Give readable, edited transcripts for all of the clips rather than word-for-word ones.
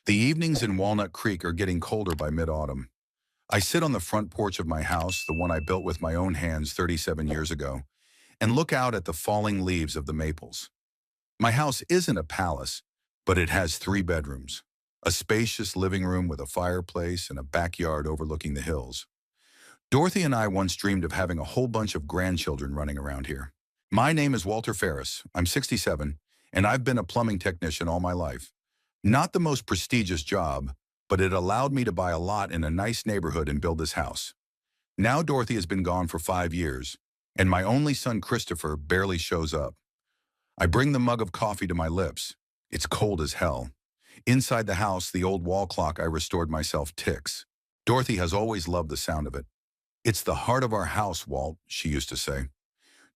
The evenings in Walnut Creek are getting colder by mid-autumn. I sit on the front porch of my house, the one I built with my own hands 37 years ago, and look out at the falling leaves of the maples. My house isn't a palace, but it has 3 bedrooms, a spacious living room with a fireplace and a backyard overlooking the hills. Dorothy and I once dreamed of having a whole bunch of grandchildren running around here. My name is Walter Ferris. I'm 67, and I've been a plumbing technician all my life. Not the most prestigious job, but it allowed me to buy a lot in a nice neighborhood and build this house. Now Dorothy has been gone for 5 years, and my only son Christopher barely shows up. I bring the mug of coffee to my lips. It's cold as hell. Inside the house, the old wall clock I restored myself ticks. Dorothy has always loved the sound of it. "It's the heart of our house, Walt," she used to say.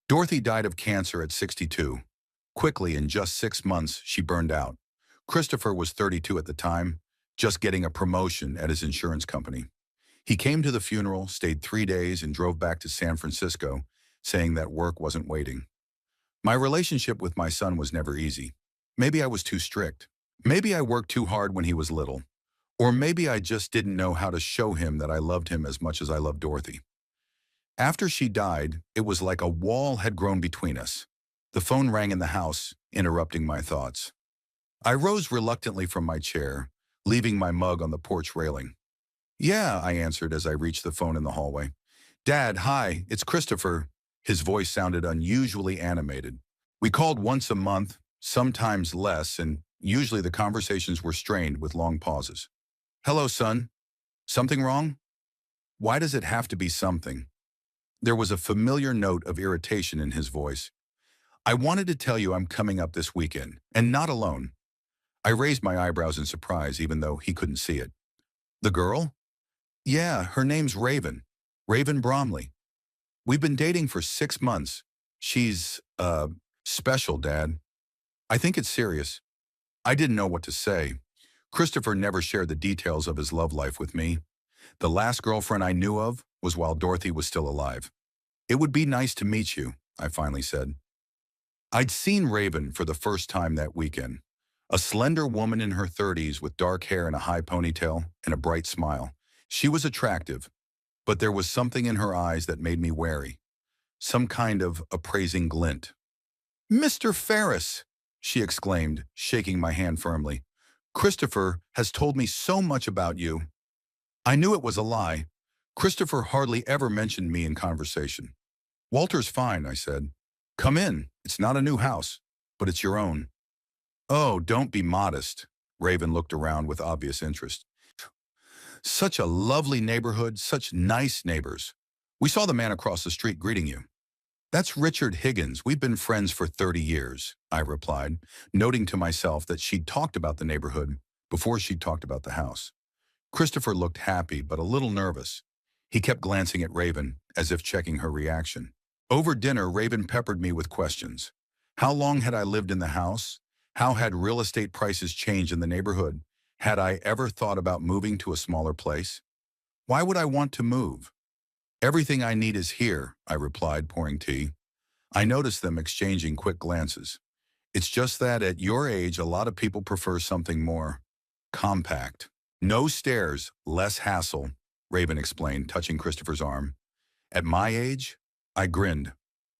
Dorothy died of cancer at 62. Quickly, in just 6 months, she burned out. Christopher was 32 at the time, just getting a promotion at his insurance company. He came to the funeral, stayed 3 days, and drove back to San Francisco, saying that work wasn't waiting. My relationship with my son was never easy. Maybe I was too strict. Maybe I worked too hard when he was little. Or maybe I just didn't know how to show him that I loved him as much as I loved Dorothy. After she died, it was like a wall had grown between us. The phone rang in the house, interrupting my thoughts. I rose reluctantly from my chair, leaving my mug on the porch railing. "Yeah," I answered as I reached the phone in the hallway. "Dad, hi, it's Christopher." His voice sounded unusually animated. We called once a month, sometimes less, and usually the conversations were strained with long pauses. "Hello, son. Something wrong?" Why does it have to be something? There was a familiar note of irritation in his voice. "I wanted to tell you I'm coming up this weekend, and not alone." I raised my eyebrows in surprise, even though he couldn't see it. "The girl?" "Yeah, her name's Raven. Raven Bromley. We've been dating for 6 months. She's, special, Dad." "I think it's serious." I didn't know what to say. Christopher never shared the details of his love life with me. The last girlfriend I knew of was while Dorothy was still alive. "It would be nice to meet you," I finally said. I'd seen Raven for the first time that weekend. A slender woman in her 30s with dark hair and a high ponytail and a bright smile. She was attractive, but there was something in her eyes that made me wary. Some kind of appraising glint. "Mr. Ferris!" she exclaimed, shaking my hand firmly. "Christopher has told me so much about you." I knew it was a lie. Christopher hardly ever mentioned me in conversation. "Walter's fine," I said. "Come in. It's not a new house, but it's your own." "Oh, don't be modest." Raven looked around with obvious interest. "Such a lovely neighborhood, such nice neighbors. We saw the man across the street greeting you." "That's Richard Higgins. We've been friends for 30 years, I replied, noting to myself that she'd talked about the neighborhood before she'd talked about the house. Christopher looked happy, but a little nervous. He kept glancing at Raven, as if checking her reaction. Over dinner, Raven peppered me with questions. How long had I lived in the house? How had real estate prices changed in the neighborhood? Had I ever thought about moving to a smaller place? Why would I want to move? "Everything I need is here," I replied, pouring tea. I noticed them exchanging quick glances. "It's just that at your age, a lot of people prefer something more compact." "No stairs, less hassle," Raven explained, touching Christopher's arm. "At my age?" I grinned.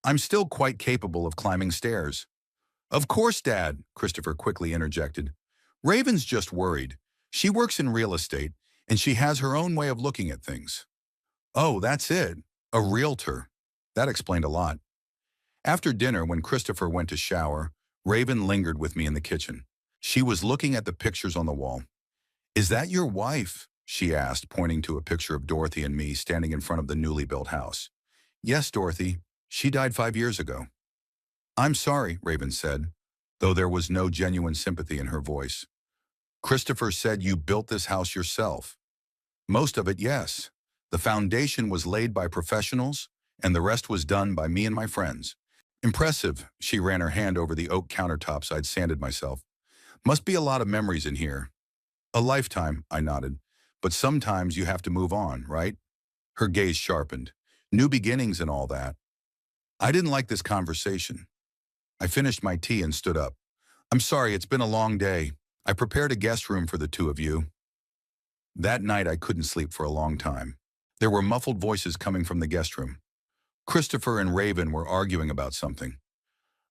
"I'm still quite capable of climbing stairs." "Of course, Dad," Christopher quickly interjected. "Raven's just worried. She works in real estate, and she has her own way of looking at things." "Oh, that's it. A realtor." That explained a lot. After dinner, when Christopher went to shower, Raven lingered with me in the kitchen. She was looking at the pictures on the wall. "Is that your wife?" she asked, pointing to a picture of Dorothy and me standing in front of the newly built house. "Yes, Dorothy. She died 5 years ago." "I'm sorry," Raven said, though there was no genuine sympathy in her voice. "Christopher said you built this house yourself." "Most of it, yes. The foundation was laid by professionals, and the rest was done by me and my friends." "Impressive." She ran her hand over the oak countertops I'd sanded myself. "Must be a lot of memories in here." "A lifetime," I nodded. "But sometimes you have to move on, right?" Her gaze sharpened. "New beginnings and all that." I didn't like this conversation. I finished my tea and stood up. "I'm sorry, it's been a long day." I prepared a guest room for the two of you. That night, I couldn't sleep for a long time. There were muffled voices coming from the guest room. Christopher and Raven were arguing about something.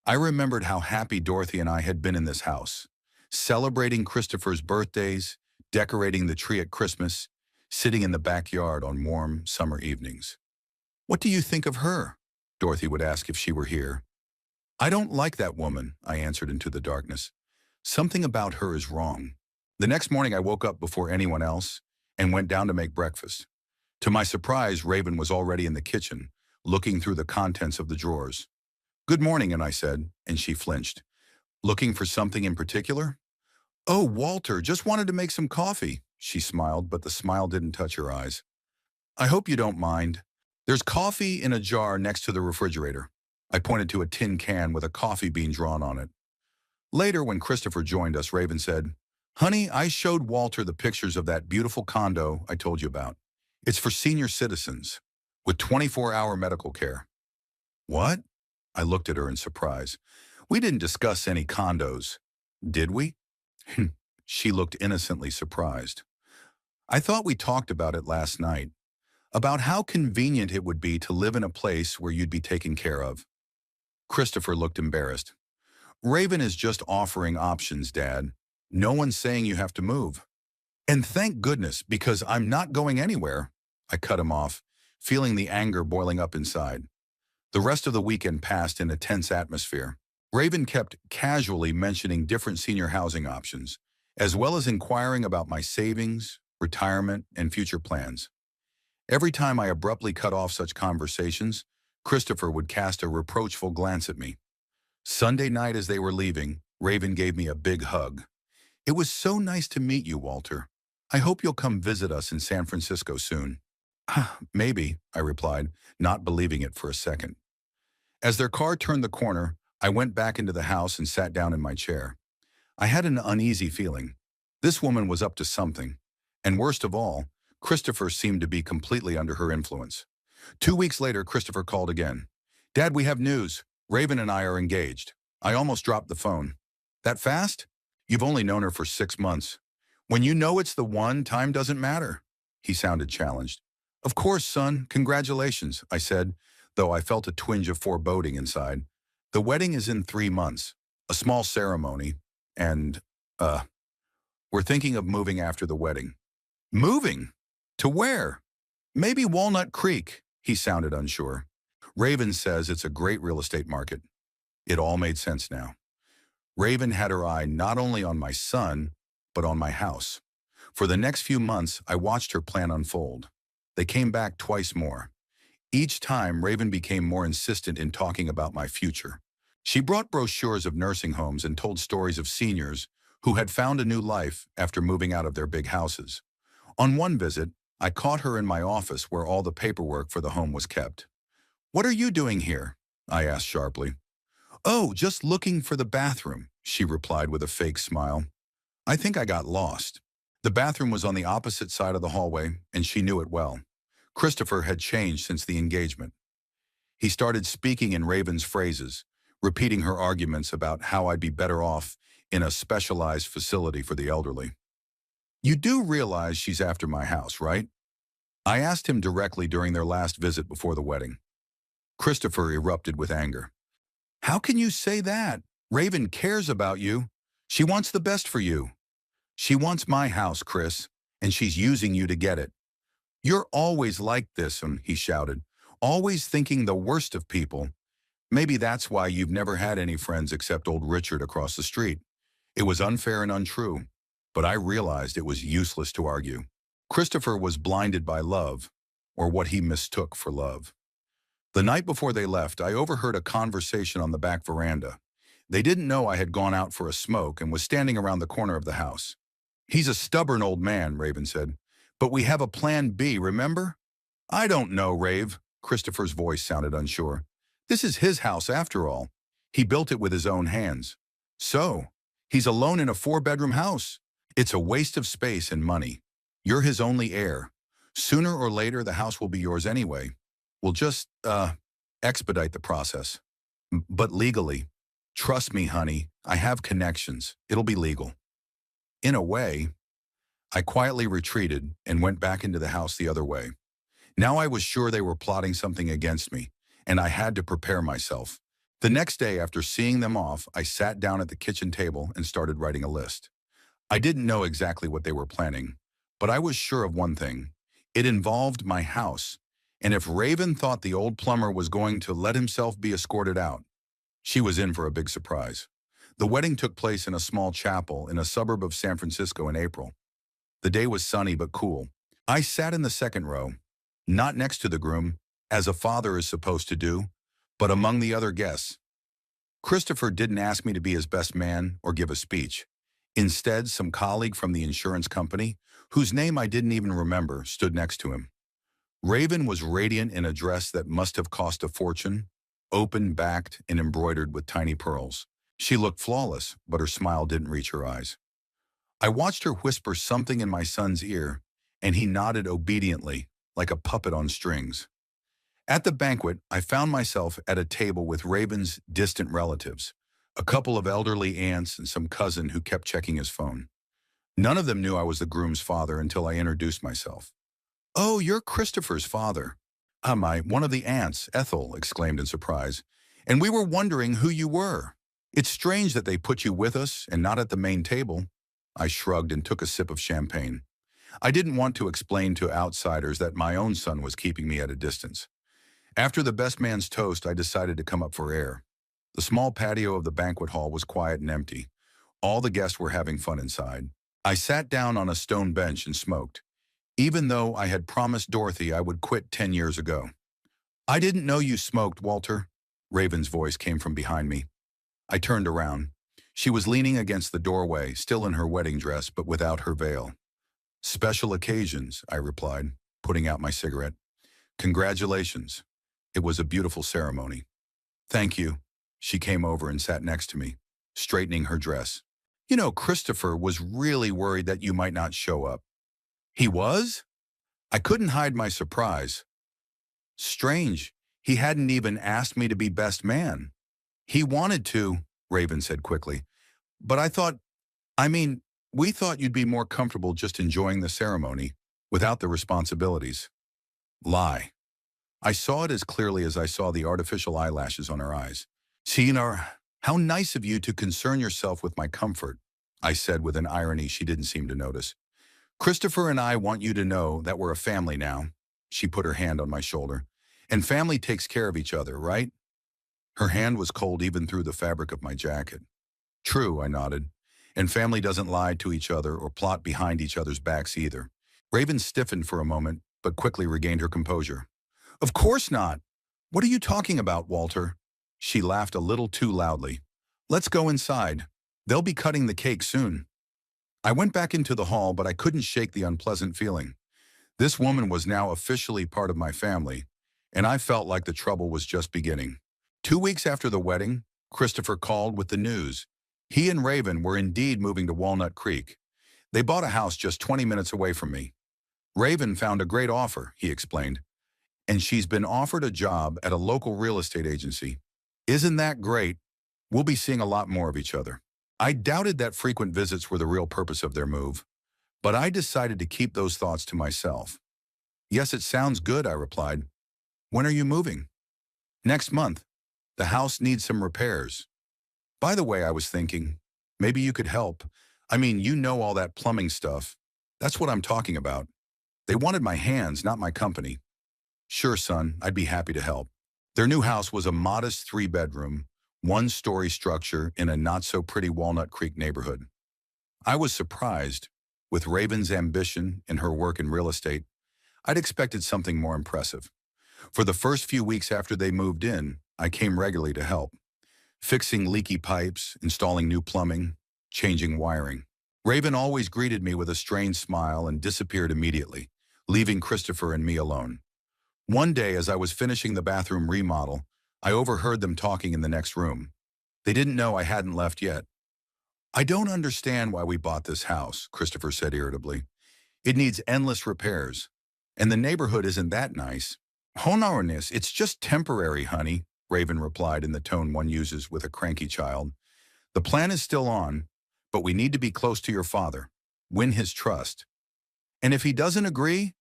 I remembered how happy Dorothy and I had been in this house, celebrating Christopher's birthdays, decorating the tree at Christmas, sitting in the backyard on warm summer evenings. "What do you think of her?" Dorothy would ask if she were here. "I don't like that woman," I answered into the darkness. "Something about her is wrong." The next morning I woke up before anyone else and went down to make breakfast. To my surprise, Raven was already in the kitchen, looking through the contents of the drawers. "Good morning," and I said, and she flinched. "Looking for something in particular?" "Oh, Walter, just wanted to make some coffee." She smiled, but the smile didn't touch her eyes. "I hope you don't mind. There's coffee in a jar next to the refrigerator." I pointed to a tin can with a coffee bean drawn on it. Later, when Christopher joined us, Raven said, "Honey, I showed Walter the pictures of that beautiful condo I told you about. It's for senior citizens, with 24-hour medical care." "What?" I looked at her in surprise. "We didn't discuss any condos, did we?" She looked innocently surprised. "I thought we talked about it last night, about how convenient it would be to live in a place where you'd be taken care of." Christopher looked embarrassed. "Raven is just offering options, Dad. No one's saying you have to move." "And thank goodness, because I'm not going anywhere." I cut him off, feeling the anger boiling up inside. The rest of the weekend passed in a tense atmosphere. Raven kept casually mentioning different senior housing options, as well as inquiring about my savings, retirement, and future plans. Every time I abruptly cut off such conversations, Christopher would cast a reproachful glance at me. Sunday night as they were leaving, Raven gave me a big hug. "It was so nice to meet you, Walter. I hope you'll come visit us in San Francisco soon." "Maybe," I replied, not believing it for a second. As their car turned the corner, I went back into the house and sat down in my chair. I had an uneasy feeling. This woman was up to something. And worst of all, Christopher seemed to be completely under her influence. 2 weeks later, Christopher called again. "Dad, we have news. Raven and I are engaged." I almost dropped the phone. "That fast? You've only known her for 6 months. When you know it's the one, time doesn't matter." He sounded challenged. "Of course, son. Congratulations," I said, though I felt a twinge of foreboding inside. "The wedding is in 3 months. A small ceremony. And, we're thinking of moving after the wedding." "Moving? To where?" "Maybe Walnut Creek." He sounded unsure. "Raven says it's a great real estate market." It all made sense now. Raven had her eye not only on my son, but on my house. For the next few months, I watched her plan unfold. They came back twice more. Each time, Raven became more insistent in talking about my future. She brought brochures of nursing homes and told stories of seniors who had found a new life after moving out of their big houses. On one visit, I caught her in my office where all the paperwork for the home was kept. "What are you doing here?" I asked sharply. "Oh, just looking for the bathroom," she replied with a fake smile. I think I got lost. The bathroom was on the opposite side of the hallway, and she knew it well. Christopher had changed since the engagement. He started speaking in Raven's phrases, repeating her arguments about how I'd be better off in a specialized facility for the elderly. "You do realize she's after my house, right?" I asked him directly during their last visit before the wedding. Christopher erupted with anger. "How can you say that? Raven cares about you. She wants the best for you." "She wants my house, Chris, and she's using you to get it." "You're always like this," he shouted, "always thinking the worst of people. Maybe that's why you've never had any friends except old Richard across the street." It was unfair and untrue, but I realized it was useless to argue. Christopher was blinded by love, or what he mistook for love. The night before they left, I overheard a conversation on the back veranda. They didn't know I had gone out for a smoke and was standing around the corner of the house. "He's a stubborn old man," Raven said. "But we have a plan B, remember?" "I don't know, Rave." Christopher's voice sounded unsure. "This is his house after all. He built it with his own hands. So, he's alone in a 4-bedroom house. It's a waste of space and money. You're his only heir. Sooner or later, the house will be yours anyway. We'll just, expedite the process. But legally. Trust me, honey, I have connections. It'll be legal." In a way, I quietly retreated and went back into the house the other way. Now I was sure they were plotting something against me, and I had to prepare myself. The next day, after seeing them off, I sat down at the kitchen table and started writing a list. I didn't know exactly what they were planning, but I was sure of one thing. It involved my house, and if Raven thought the old plumber was going to let himself be escorted out, she was in for a big surprise. The wedding took place in a small chapel in a suburb of San Francisco in April. The day was sunny but cool. I sat in the second row, not next to the groom, as a father is supposed to do, but among the other guests. Christopher didn't ask me to be his best man or give a speech. Instead, some colleague from the insurance company, whose name I didn't even remember, stood next to him. Raven was radiant in a dress that must have cost a fortune, open-backed and embroidered with tiny pearls. She looked flawless, but her smile didn't reach her eyes. I watched her whisper something in my son's ear, and he nodded obediently, like a puppet on strings. At the banquet, I found myself at a table with Raven's distant relatives, a couple of elderly aunts and some cousin who kept checking his phone. None of them knew I was the groom's father until I introduced myself. "Oh, you're Christopher's father." One of the aunts, Ethel, exclaimed in surprise. "And we were wondering who you were. It's strange that they put you with us and not at the main table." I shrugged and took a sip of champagne. I didn't want to explain to outsiders that my own son was keeping me at a distance. After the best man's toast, I decided to come up for air. The small patio of the banquet hall was quiet and empty. All the guests were having fun inside. I sat down on a stone bench and smoked, even though I had promised Dorothy I would quit 10 years ago. "I didn't know you smoked, Walter." Raven's voice came from behind me. I turned around. She was leaning against the doorway, still in her wedding dress, but without her veil. "Special occasions," I replied, putting out my cigarette. "Congratulations. It was a beautiful ceremony." "Thank you." She came over and sat next to me, straightening her dress. "You know, Christopher was really worried that you might not show up." "He was?" I couldn't hide my surprise. "Strange. He hadn't even asked me to be best man." "He wanted to," Raven said quickly. "But I mean, we thought you'd be more comfortable just enjoying the ceremony, without the responsibilities." Lie. I saw it as clearly as I saw the artificial eyelashes on her eyes. "Sinar, how nice of you to concern yourself with my comfort," I said with an irony she didn't seem to notice. "Christopher and I want you to know that we're a family now." She put her hand on my shoulder. "And family takes care of each other, right?" Her hand was cold even through the fabric of my jacket. "True," I nodded. "And family doesn't lie to each other or plot behind each other's backs either." Raven stiffened for a moment, but quickly regained her composure. "Of course not. What are you talking about, Walter?" She laughed a little too loudly. "Let's go inside. They'll be cutting the cake soon." I went back into the hall, but I couldn't shake the unpleasant feeling. This woman was now officially part of my family, and I felt like the trouble was just beginning. 2 weeks after the wedding, Christopher called with the news. He and Raven were indeed moving to Walnut Creek. They bought a house just 20 minutes away from me. "Raven found a great offer," he explained, "and she's been offered a job at a local real estate agency. Isn't that great? We'll be seeing a lot more of each other." I doubted that frequent visits were the real purpose of their move, but I decided to keep those thoughts to myself. "Yes, it sounds good," I replied. "When are you moving?" "Next month. The house needs some repairs. By the way, I was thinking, maybe you could help. I mean, you know all that plumbing stuff. That's what I'm talking about." They wanted my hands, not my company. "Sure, son, I'd be happy to help." Their new house was a modest 3-bedroom, one-story structure in a not-so-pretty Walnut Creek neighborhood. I was surprised. With Raven's ambition and her work in real estate, I'd expected something more impressive. For the first few weeks after they moved in, I came regularly to help, fixing leaky pipes, installing new plumbing, changing wiring. Raven always greeted me with a strained smile and disappeared immediately, leaving Christopher and me alone. One day, as I was finishing the bathroom remodel, I overheard them talking in the next room. They didn't know I hadn't left yet. "I don't understand why we bought this house," Christopher said irritably. "It needs endless repairs. And the neighborhood isn't that nice." "Honorness, it's just temporary, honey," Raven replied in the tone one uses with a cranky child. "The plan is still on, but we need to be close to your father, win his trust. And if he doesn't agree,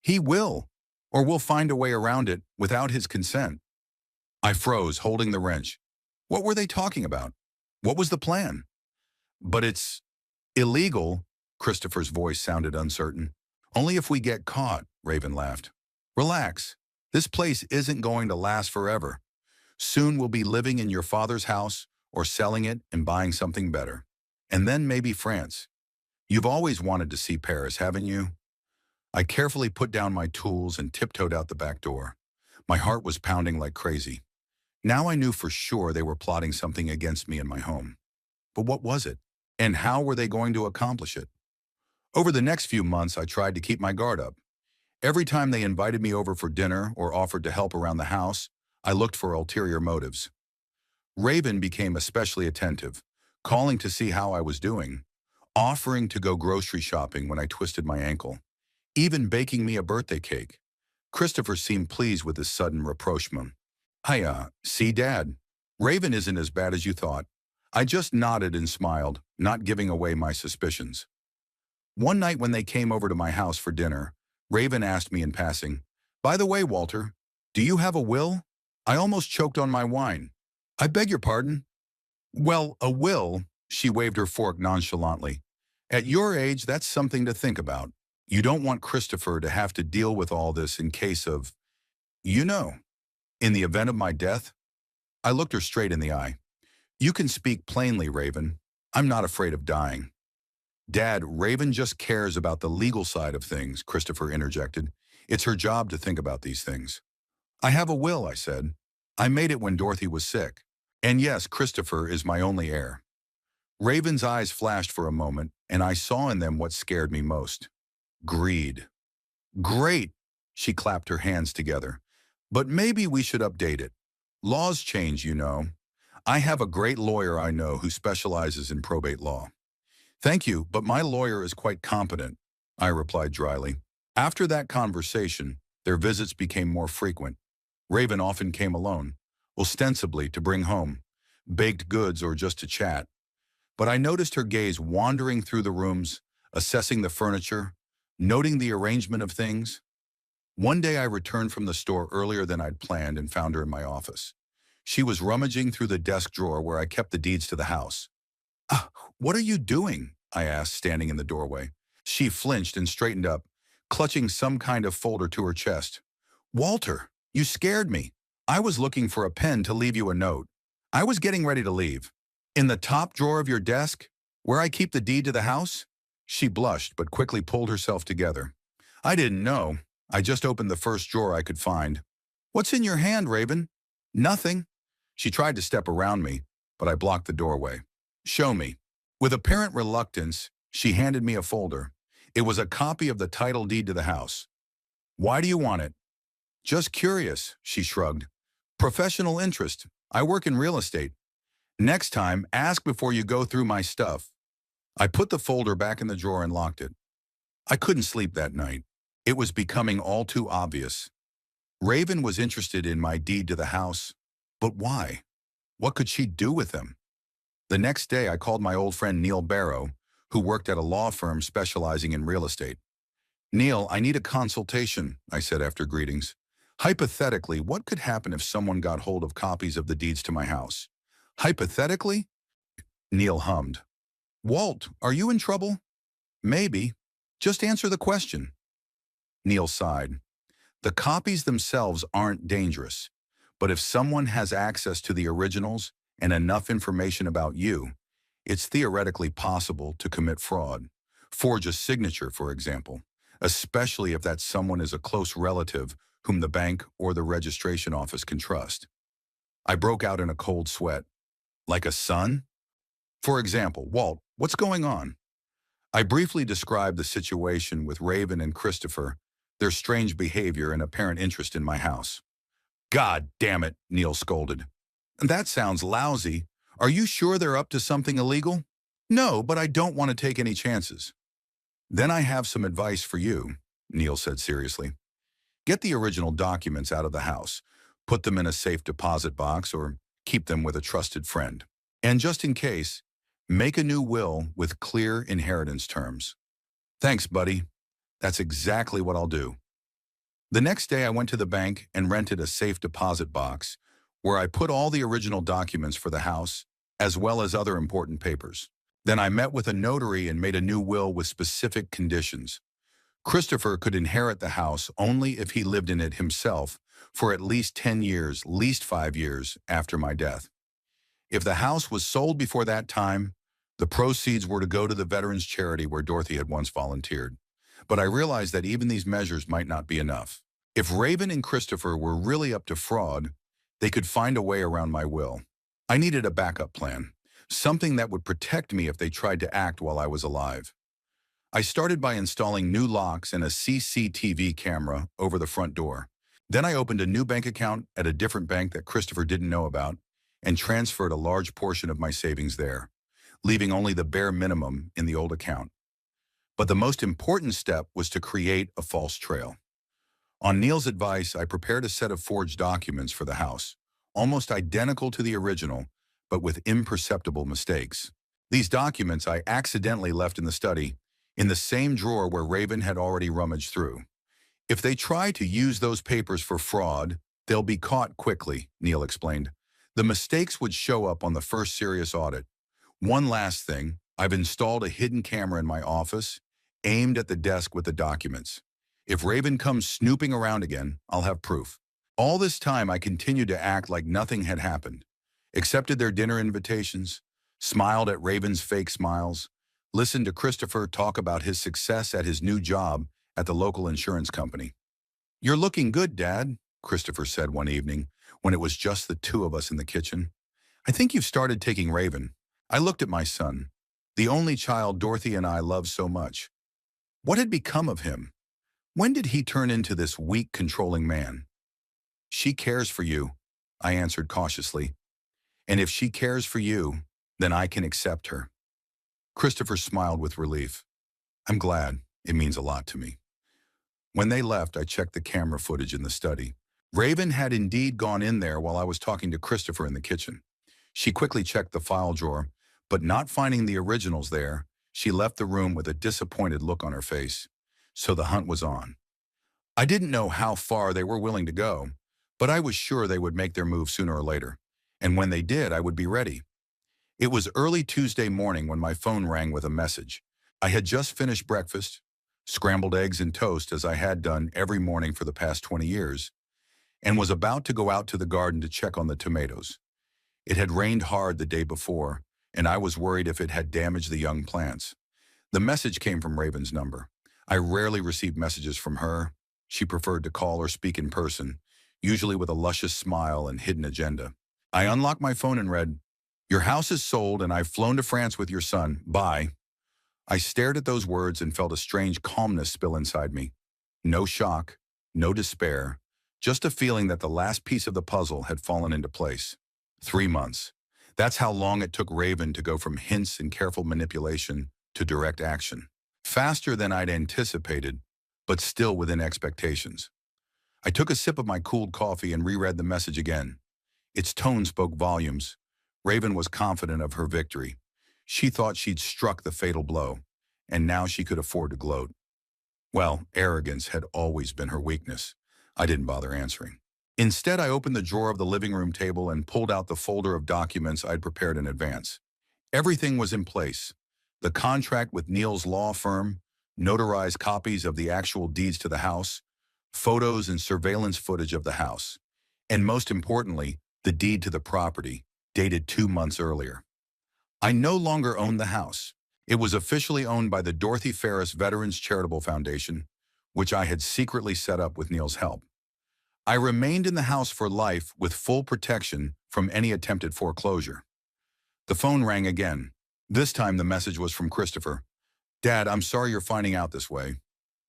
he will, or we'll find a way around it without his consent. I froze, holding the wrench. What were they talking about? What was the plan? But it's illegal, Christopher's voice sounded uncertain. Only if we get caught, Raven laughed. Relax. This place isn't going to last forever. Soon we'll be living in your father's house or selling it and buying something better. And then maybe France. You've always wanted to see Paris, haven't you? I carefully put down my tools and tiptoed out the back door. My heart was pounding like crazy. Now I knew for sure they were plotting something against me in my home. But what was it? And how were they going to accomplish it? Over the next few months, I tried to keep my guard up. Every time they invited me over for dinner or offered to help around the house, I looked for ulterior motives. Raven became especially attentive, calling to see how I was doing, offering to go grocery shopping when I twisted my ankle, even baking me a birthday cake. Christopher seemed pleased with this sudden rapprochement. See, Dad, Raven isn't as bad as you thought. I just nodded and smiled, not giving away my suspicions. One night when they came over to my house for dinner, Raven asked me in passing, "By the way, Walter, do you have a will?" I almost choked on my wine. "I beg your pardon?" "Well, a will," she waved her fork nonchalantly. "At your age, that's something to think about. You don't want Christopher to have to deal with all this in case of, you know, in the event of my death." I looked her straight in the eye. "You can speak plainly, Raven. I'm not afraid of dying." "Dad, Raven just cares about the legal side of things," Christopher interjected. "It's her job to think about these things." "I have a will," I said. "I made it when Dorothy was sick. And yes, Christopher is my only heir." Raven's eyes flashed for a moment, and I saw in them what scared me most. Greed. "Great," she clapped her hands together. "But maybe we should update it. Laws change, you know. I have a great lawyer I know who specializes in probate law." "Thank you, but my lawyer is quite competent," I replied dryly. After that conversation, their visits became more frequent. Raven often came alone, ostensibly to bring home baked goods or just to chat. But I noticed her gaze wandering through the rooms, assessing the furniture, noting the arrangement of things. One day I returned from the store earlier than I'd planned and found her in my office. She was rummaging through the desk drawer where I kept the deeds to the house. "What are you doing?" I asked, standing in the doorway. She flinched and straightened up, clutching some kind of folder to her chest. "Walter, you scared me. I was looking for a pen to leave you a note. I was getting ready to leave." "In the top drawer of your desk, where I keep the deed to the house?" She blushed, but quickly pulled herself together. "I didn't know. I just opened the first drawer I could find." "What's in your hand, Raven?" "Nothing." She tried to step around me, but I blocked the doorway. "Show me." With apparent reluctance, she handed me a folder. It was a copy of the title deed to the house. "Why do you want it?" "Just curious," she shrugged. "Professional interest. I work in real estate. Next time, ask before you go through my stuff." I put the folder back in the drawer and locked it. I couldn't sleep that night. It was becoming all too obvious. Raven was interested in my deed to the house, but why? What could she do with them? The next day, I called my old friend Neil Barrow, who worked at a law firm specializing in real estate. "Neil, I need a consultation," I said after greetings. "Hypothetically, what could happen if someone got hold of copies of the deeds to my house?" "Hypothetically?" Neil hummed. "Walt, are you in trouble?" "Maybe. Just answer the question." Neil sighed. "The copies themselves aren't dangerous, but if someone has access to the originals and enough information about you, it's theoretically possible to commit fraud. Forge a signature, for example, especially if that someone is a close relative whom the bank or the registration office can trust." I broke out in a cold sweat. "Like a son?" "For example, Walt, what's going on?" I briefly described the situation with Raven and Christopher, their strange behavior and apparent interest in my house. "God damn it," Neil scolded. "That sounds lousy. Are you sure they're up to something illegal?" "No, but I don't want to take any chances." "Then I have some advice for you," Neil said seriously. "Get the original documents out of the house, put them in a safe deposit box, or keep them with a trusted friend. And just in case, Make a new will with clear inheritance terms. Thanks, buddy. That's exactly what I'll do. The next day, I went to the bank and rented a safe deposit box where I put all the original documents for the house, as well as other important papers. Then I met with a notary and made a new will with specific conditions. Christopher could inherit the house only if he lived in it himself for at least 10 years, least 5 years after my death. If the house was sold before that time, the proceeds were to go to the veterans charity where Dorothy had once volunteered. But I realized that even these measures might not be enough. If Raven and Christopher were really up to fraud, they could find a way around my will. I needed a backup plan, something that would protect me if they tried to act while I was alive. I started by installing new locks and a CCTV camera over the front door. Then I opened a new bank account at a different bank that Christopher didn't know about and transferred a large portion of my savings there, leaving only the bare minimum in the old account. But the most important step was to create a false trail. On Neil's advice, I prepared a set of forged documents for the house, almost identical to the original, but with imperceptible mistakes. These documents I accidentally left in the study, in the same drawer where Raven had already rummaged through. If they try to use those papers for fraud, they'll be caught quickly, Neil explained. The mistakes would show up on the first serious audit. One last thing, I've installed a hidden camera in my office, aimed at the desk with the documents. If Raven comes snooping around again, I'll have proof. All this time, I continued to act like nothing had happened. Accepted their dinner invitations, smiled at Raven's fake smiles, listened to Christopher talk about his success at his new job at the local insurance company. "You're looking good, Dad," Christopher said one evening when it was just the two of us in the kitchen. "I think you've started taking Raven." I looked at my son, the only child Dorothy and I loved so much. What had become of him? When did he turn into this weak, controlling man? "She cares for you," I answered cautiously. "And if she cares for you, then I can accept her." Christopher smiled with relief. "I'm glad. It means a lot to me." When they left, I checked the camera footage in the study. Raven had indeed gone in there while I was talking to Christopher in the kitchen. She quickly checked the file drawer, but not finding the originals there, she left the room with a disappointed look on her face. So the hunt was on. I didn't know how far they were willing to go, but I was sure they would make their move sooner or later. And when they did, I would be ready. It was early Tuesday morning when my phone rang with a message. I had just finished breakfast, scrambled eggs and toast as I had done every morning for the past 20 years, and was about to go out to the garden to check on the tomatoes. It had rained hard the day before, and I was worried if it had damaged the young plants. The message came from Raven's number. I rarely received messages from her. She preferred to call or speak in person, usually with a luscious smile and hidden agenda. I unlocked my phone and read, "Your house is sold and I've flown to France with your son. Bye." I stared at those words and felt a strange calmness spill inside me. No shock, no despair, just a feeling that the last piece of the puzzle had fallen into place. 3 months. That's how long it took Raven to go from hints and careful manipulation to direct action. Faster than I'd anticipated, but still within expectations. I took a sip of my cooled coffee and reread the message again. Its tone spoke volumes. Raven was confident of her victory. She thought she'd struck the fatal blow, and now she could afford to gloat. Well, arrogance had always been her weakness. I didn't bother answering. Instead, I opened the drawer of the living room table and pulled out the folder of documents I'd prepared in advance. Everything was in place. The contract with Neil's law firm, notarized copies of the actual deeds to the house, photos and surveillance footage of the house, and most importantly, the deed to the property, dated 2 months earlier. I no longer owned the house. It was officially owned by the Dorothy Ferris Veterans Charitable Foundation, which I had secretly set up with Neil's help. I remained in the house for life with full protection from any attempted foreclosure. The phone rang again. This time the message was from Christopher. "Dad, I'm sorry you're finding out this way.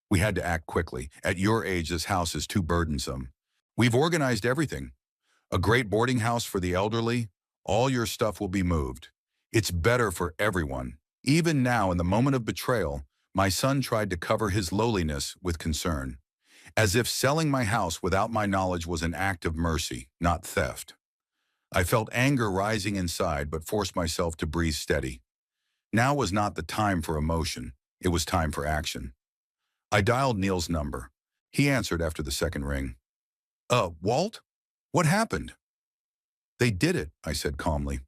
We had to act quickly. At your age, this house is too burdensome. We've organized everything. A great boarding house for the elderly. All your stuff will be moved. It's better for everyone. Even now, in the moment of betrayal, my son tried to cover his lowliness with concern, as if selling my house without my knowledge was an act of mercy, not theft." I felt anger rising inside, but forced myself to breathe steady. Now was not the time for emotion. It was time for action. I dialed Neil's number. He answered after the second ring. Walt? What happened? They did it, I said calmly.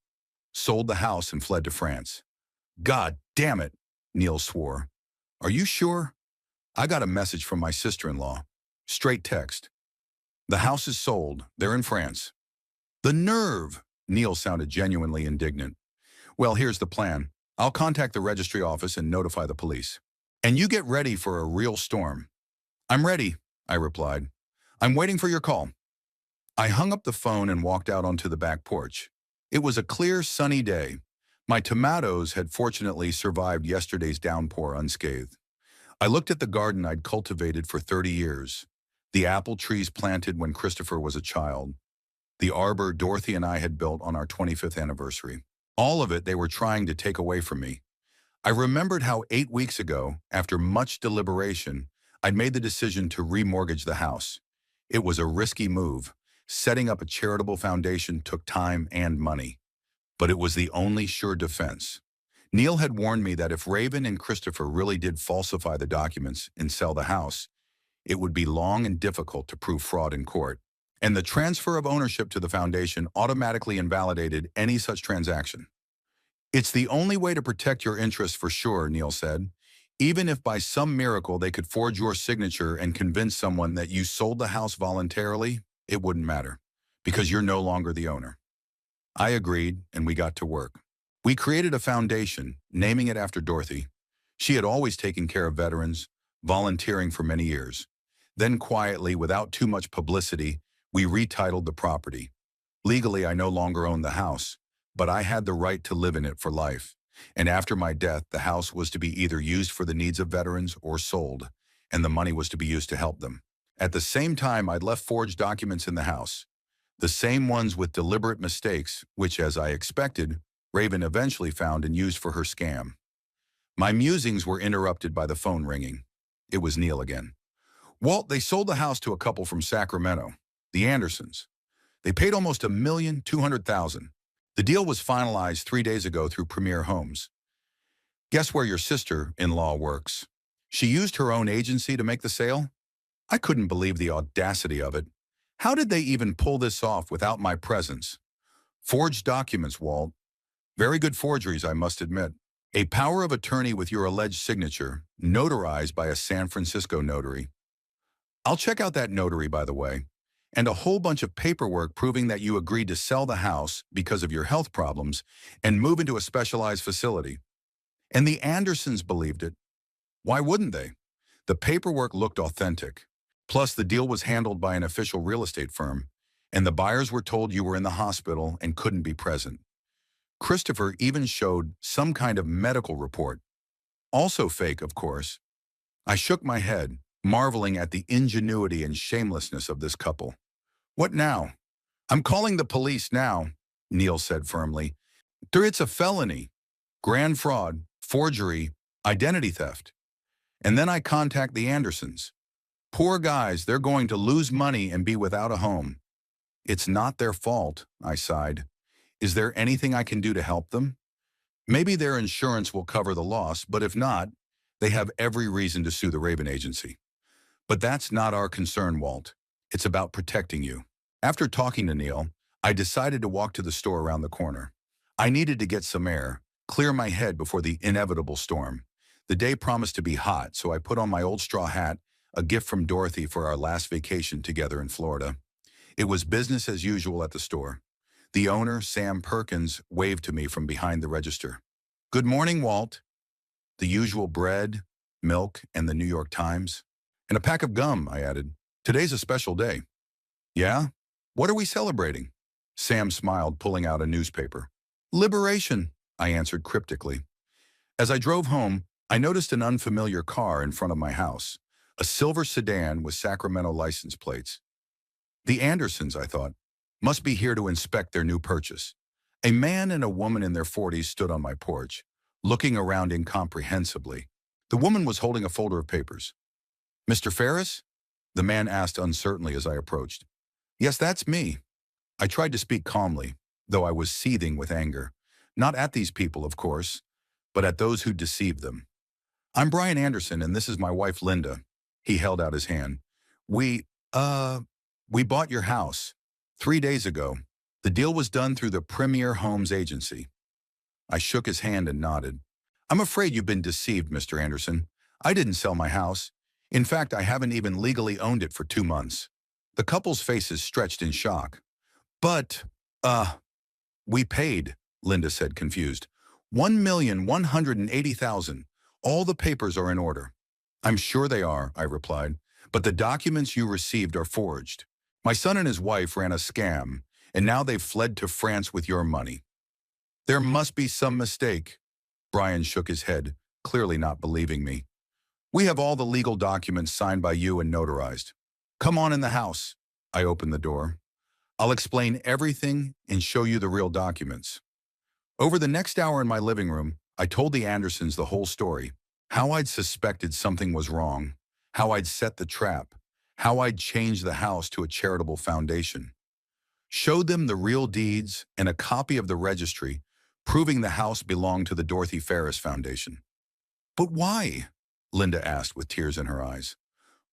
Sold the house and fled to France. God damn it, Neil swore. Are you sure? I got a message from my sister-in-law. Straight text. The house is sold. They're in France. The nerve! Neil sounded genuinely indignant. Well, here's the plan. I'll contact the registry office and notify the police. And you get ready for a real storm. I'm ready, I replied. I'm waiting for your call. I hung up the phone and walked out onto the back porch. It was a clear, sunny day. My tomatoes had fortunately survived yesterday's downpour unscathed. I looked at the garden I'd cultivated for 30 years. The apple trees planted when Christopher was a child. The arbor Dorothy and I had built on our 25th anniversary. All of it they were trying to take away from me. I remembered how 8 weeks ago, after much deliberation, I'd made the decision to remortgage the house. It was a risky move. Setting up a charitable foundation took time and money. But it was the only sure defense. Neil had warned me that if Raven and Christopher really did falsify the documents and sell the house, it would be long and difficult to prove fraud in court. And the transfer of ownership to the foundation automatically invalidated any such transaction. It's the only way to protect your interests for sure, Neil said. Even if by some miracle they could forge your signature and convince someone that you sold the house voluntarily, it wouldn't matter, because you're no longer the owner. I agreed, and we got to work. We created a foundation, naming it after Dorothy. She had always taken care of veterans, volunteering for many years. Then quietly, without too much publicity, we retitled the property. Legally, I no longer owned the house, but I had the right to live in it for life. And after my death, the house was to be either used for the needs of veterans or sold, and the money was to be used to help them. At the same time, I'd left forged documents in the house. The same ones with deliberate mistakes, which, as I expected, Raven eventually found and used for her scam. My musings were interrupted by the phone ringing. It was Neil again. Walt, they sold the house to a couple from Sacramento, the Andersons. They paid almost $1,200,000. The deal was finalized 3 days ago through Premier Homes. Guess where your sister-in-law works? She used her own agency to make the sale? I couldn't believe the audacity of it. How did they even pull this off without my presence? Forged documents, Walt. Very good forgeries, I must admit. A power of attorney with your alleged signature, notarized by a San Francisco notary. I'll check out that notary, by the way. And a whole bunch of paperwork proving that you agreed to sell the house because of your health problems and move into a specialized facility. And the Andersons believed it. Why wouldn't they? The paperwork looked authentic. Plus, the deal was handled by an official real estate firm, and the buyers were told you were in the hospital and couldn't be present. Christopher even showed some kind of medical report. Also fake, of course. I shook my head, marveling at the ingenuity and shamelessness of this couple. What now? I'm calling the police now, Neil said firmly. It's a felony. Grand fraud, forgery, identity theft. And then I contact the Andersons. Poor guys, they're going to lose money and be without a home. It's not their fault, I sighed. Is there anything I can do to help them? Maybe their insurance will cover the loss, but if not, they have every reason to sue the Raven Agency. But that's not our concern, Walt. It's about protecting you. After talking to Neil, I decided to walk to the store around the corner. I needed to get some air, clear my head before the inevitable storm. The day promised to be hot, so I put on my old straw hat, a gift from Dorothy for our last vacation together in Florida. It was business as usual at the store. The owner, Sam Perkins, waved to me from behind the register. Good morning, Walt. The usual bread, milk, and the New York Times. And a pack of gum, I added. Today's a special day. Yeah? What are we celebrating? Sam smiled, pulling out a newspaper. Liberation, I answered cryptically. As I drove home, I noticed an unfamiliar car in front of my house. A silver sedan with Sacramento license plates. The Andersons, I thought, must be here to inspect their new purchase. A man and a woman in their 40s stood on my porch, looking around incomprehensibly. The woman was holding a folder of papers. Mr. Ferris? The man asked uncertainly as I approached. Yes, that's me. I tried to speak calmly, though I was seething with anger. Not at these people, of course, but at those who deceived them. I'm Brian Anderson, and this is my wife, Linda. He held out his hand. We, uh, we bought your house 3 days ago. The deal was done through the Premier Homes Agency. I shook his hand and nodded. I'm afraid you've been deceived, Mr. Anderson. I didn't sell my house. In fact, I haven't even legally owned it for 2 months. The couple's faces stretched in shock. But, we paid, Linda said, confused. 1,180,000. All the papers are in order. I'm sure they are, I replied, but the documents you received are forged. My son and his wife ran a scam, and now they've fled to France with your money. There must be some mistake. Brian shook his head, clearly not believing me. We have all the legal documents signed by you and notarized. Come on in the house. I opened the door. I'll explain everything and show you the real documents. Over the next hour in my living room, I told the Andersons the whole story. How I'd suspected something was wrong, how I'd set the trap, how I'd changed the house to a charitable foundation. Showed them the real deeds and a copy of the registry proving the house belonged to the Dorothy Ferris Foundation. But why? Linda asked with tears in her eyes.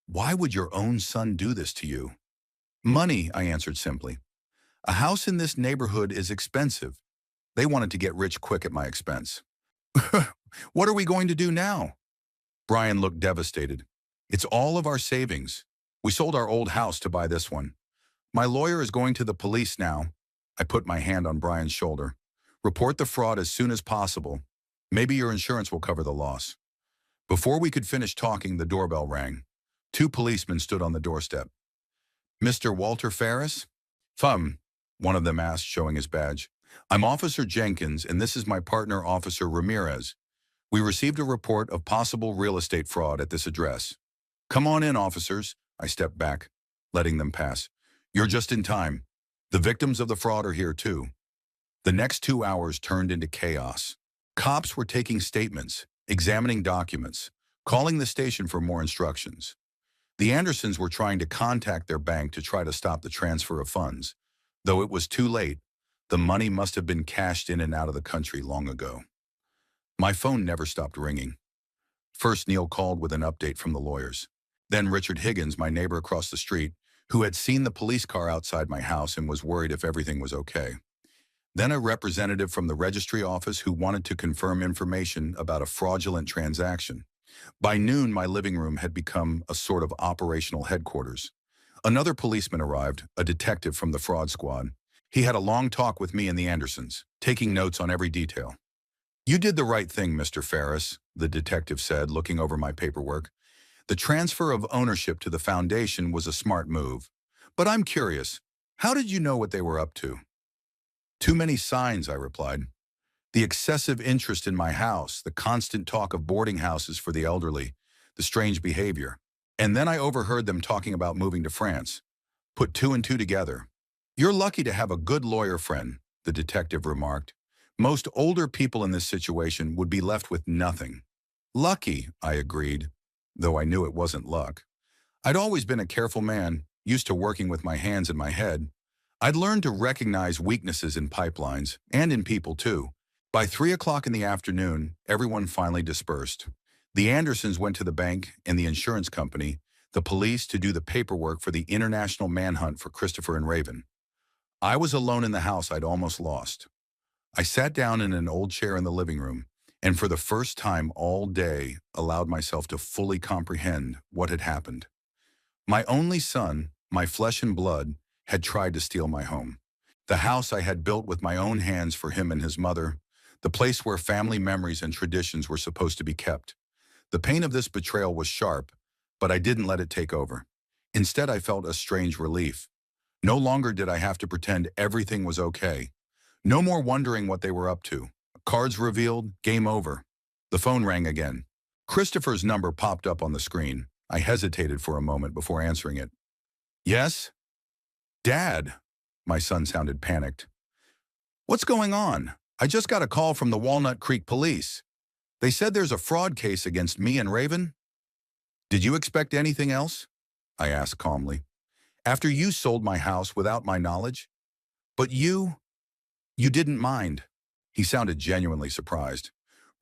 Why would your own son do this to you? Money, I answered simply. A house in this neighborhood is expensive. They wanted to get rich quick at my expense. What are we going to do now? Brian looked devastated. It's all of our savings. We sold our old house to buy this one. My lawyer is going to the police now. I put my hand on Brian's shoulder. Report the fraud as soon as possible. Maybe your insurance will cover the loss. Before we could finish talking, the doorbell rang. 2 policemen stood on the doorstep. Mr. Walter Ferris? One of them asked, showing his badge. I'm Officer Jenkins, and this is my partner, Officer Ramirez. We received a report of possible real estate fraud at this address. Come on in, officers. I stepped back, letting them pass. You're just in time. The victims of the fraud are here too. The next 2 hours turned into chaos. Cops were taking statements, examining documents, calling the station for more instructions. The Andersons were trying to contact their bank to try to stop the transfer of funds. Though it was too late, the money must have been cashed in and out of the country long ago. My phone never stopped ringing. First, Neil called with an update from the lawyers. Then Richard Higgins, my neighbor across the street, who had seen the police car outside my house and was worried if everything was okay. Then a representative from the registry office who wanted to confirm information about a fraudulent transaction. By noon, my living room had become a sort of operational headquarters. Another policeman arrived, a detective from the fraud squad. He had a long talk with me and the Andersons, taking notes on every detail. You did the right thing, Mr. Ferris, the detective said, looking over my paperwork. The transfer of ownership to the foundation was a smart move. But I'm curious, how did you know what they were up to? Too many signs, I replied. The excessive interest in my house, the constant talk of boarding houses for the elderly, the strange behavior. And then I overheard them talking about moving to France. Put 2 and 2 together. You're lucky to have a good lawyer friend, the detective remarked. Most older people in this situation would be left with nothing. Lucky, I agreed, though I knew it wasn't luck. I'd always been a careful man, used to working with my hands in my head. I'd learned to recognize weaknesses in pipelines, and in people too. By 3 o'clock in the afternoon, everyone finally dispersed. The Andersons went to the bank and the insurance company, the police to do the paperwork for the international manhunt for Christopher and Raven. I was alone in the house I'd almost lost. I sat down in an old chair in the living room, and for the first time all day allowed myself to fully comprehend what had happened. My only son, my flesh and blood, had tried to steal my home. The house I had built with my own hands for him and his mother, the place where family memories and traditions were supposed to be kept. The pain of this betrayal was sharp, but I didn't let it take over. Instead, I felt a strange relief. No longer did I have to pretend everything was okay. No more wondering what they were up to. Cards revealed, game over. The phone rang again. Christopher's number popped up on the screen. I hesitated for a moment before answering it. Yes? Dad, my son sounded panicked. What's going on? I just got a call from the Walnut Creek police. They said there's a fraud case against me and Raven. Did you expect anything else? I asked calmly. After you sold my house without my knowledge? But you didn't mind. He sounded genuinely surprised.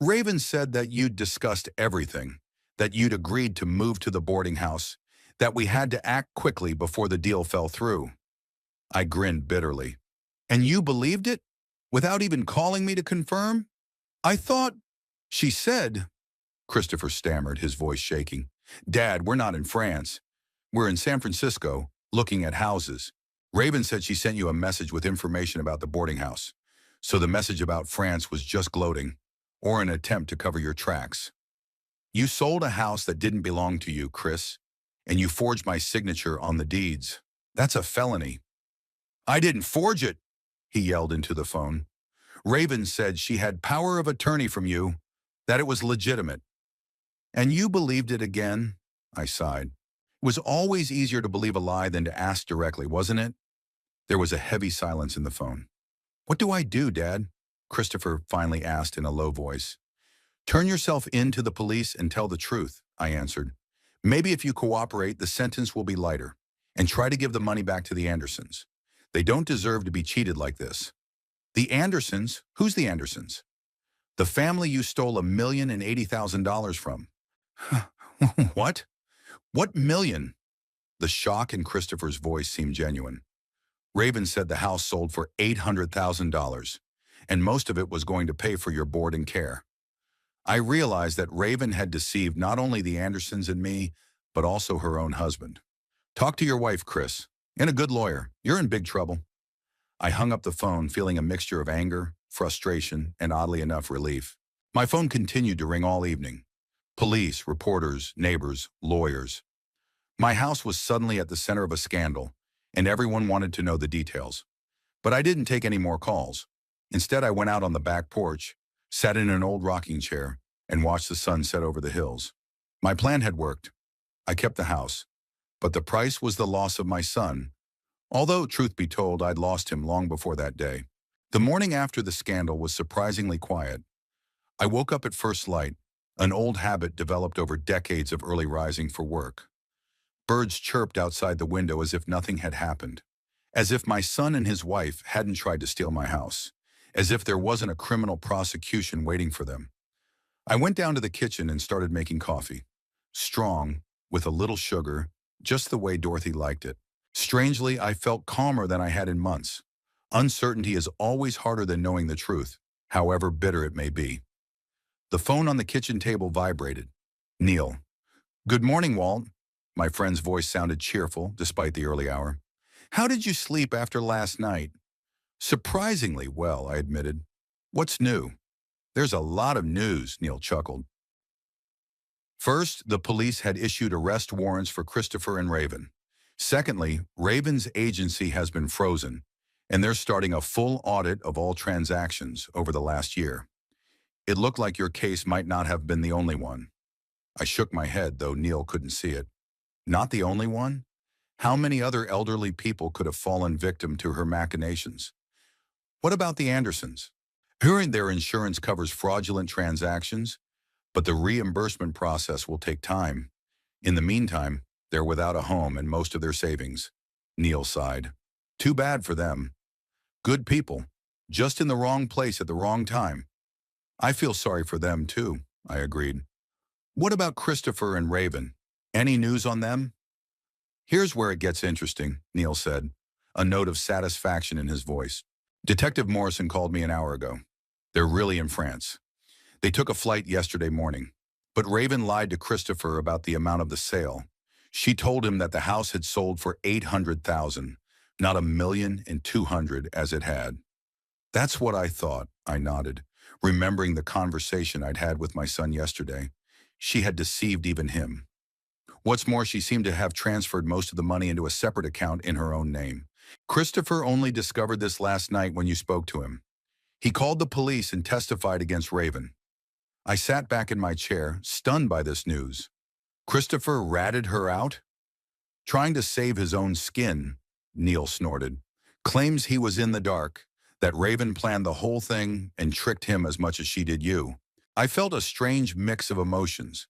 Raven said that you'd discussed everything, that you'd agreed to move to the boarding house, that we had to act quickly before the deal fell through. I grinned bitterly. And you believed it? Without even calling me to confirm? I thought, she said, Christopher stammered, his voice shaking. Dad, we're not in France. We're in San Francisco, looking at houses. Raven said she sent you a message with information about the boarding house. So the message about France was just gloating, or an attempt to cover your tracks. You sold a house that didn't belong to you, Chris, and you forged my signature on the deeds. That's a felony. I didn't forge it, he yelled into the phone. Raven said she had power of attorney from you, that it was legitimate. And you believed it again? I sighed. It was always easier to believe a lie than to ask directly, wasn't it? There was a heavy silence in the phone. What do I do, Dad? Christopher finally asked in a low voice. Turn yourself in to the police and tell the truth, I answered. Maybe if you cooperate, the sentence will be lighter. And try to give the money back to the Andersons. They don't deserve to be cheated like this. The Andersons? Who's the Andersons? The family you stole $1,080,000 from. What? What million? The shock in Christopher's voice seemed genuine. Raven said the house sold for $800,000, and most of it was going to pay for your board and care. I realized that Raven had deceived not only the Andersons and me, but also her own husband. Talk to your wife, Chris, and a good lawyer. You're in big trouble. I hung up the phone, feeling a mixture of anger, frustration, and oddly enough, relief. My phone continued to ring all evening. Police, reporters, neighbors, lawyers. My house was suddenly at the center of a scandal, and everyone wanted to know the details. But I didn't take any more calls. Instead, I went out on the back porch, sat in an old rocking chair, and watched the sun set over the hills. My plan had worked. I kept the house, but the price was the loss of my son. Although, truth be told, I'd lost him long before that day. The morning after the scandal was surprisingly quiet. I woke up at first light, an old habit developed over decades of early rising for work. Birds chirped outside the window as if nothing had happened, as if my son and his wife hadn't tried to steal my house, as if there wasn't a criminal prosecution waiting for them. I went down to the kitchen and started making coffee. Strong, with a little sugar, just the way Dorothy liked it. Strangely, I felt calmer than I had in months. Uncertainty is always harder than knowing the truth, however bitter it may be. The phone on the kitchen table vibrated. Neil. Good morning, Walt. My friend's voice sounded cheerful, despite the early hour. How did you sleep after last night? Surprisingly well, I admitted. What's new? There's a lot of news, Neil chuckled. First, the police had issued arrest warrants for Christopher and Raven. Secondly, Raven's agency has been frozen, and they're starting a full audit of all transactions over the last year. It looked like your case might not have been the only one. I shook my head, though Neil couldn't see it. Not the only one? How many other elderly people could have fallen victim to her machinations? What about the Andersons? Hearing their insurance covers fraudulent transactions, but the reimbursement process will take time. In the meantime, they're without a home and most of their savings. Neil sighed. Too bad for them. Good people, just in the wrong place at the wrong time. I feel sorry for them too, I agreed. What about Christopher and Raven? Any news on them? Here's where it gets interesting, Neil said, a note of satisfaction in his voice. Detective Morrison called me an hour ago. They're really in France. They took a flight yesterday morning, but Raven lied to Christopher about the amount of the sale. She told him that the house had sold for $800,000, not $1,200,000 as it had. That's what I thought, I nodded, remembering the conversation I'd had with my son yesterday. She had deceived even him. What's more, she seemed to have transferred most of the money into a separate account in her own name. Christopher only discovered this last night when you spoke to him. He called the police and testified against Raven. I sat back in my chair, stunned by this news. Christopher ratted her out? Trying to save his own skin, Neil snorted. Claims he was in the dark, that Raven planned the whole thing and tricked him as much as she did you. I felt a strange mix of emotions,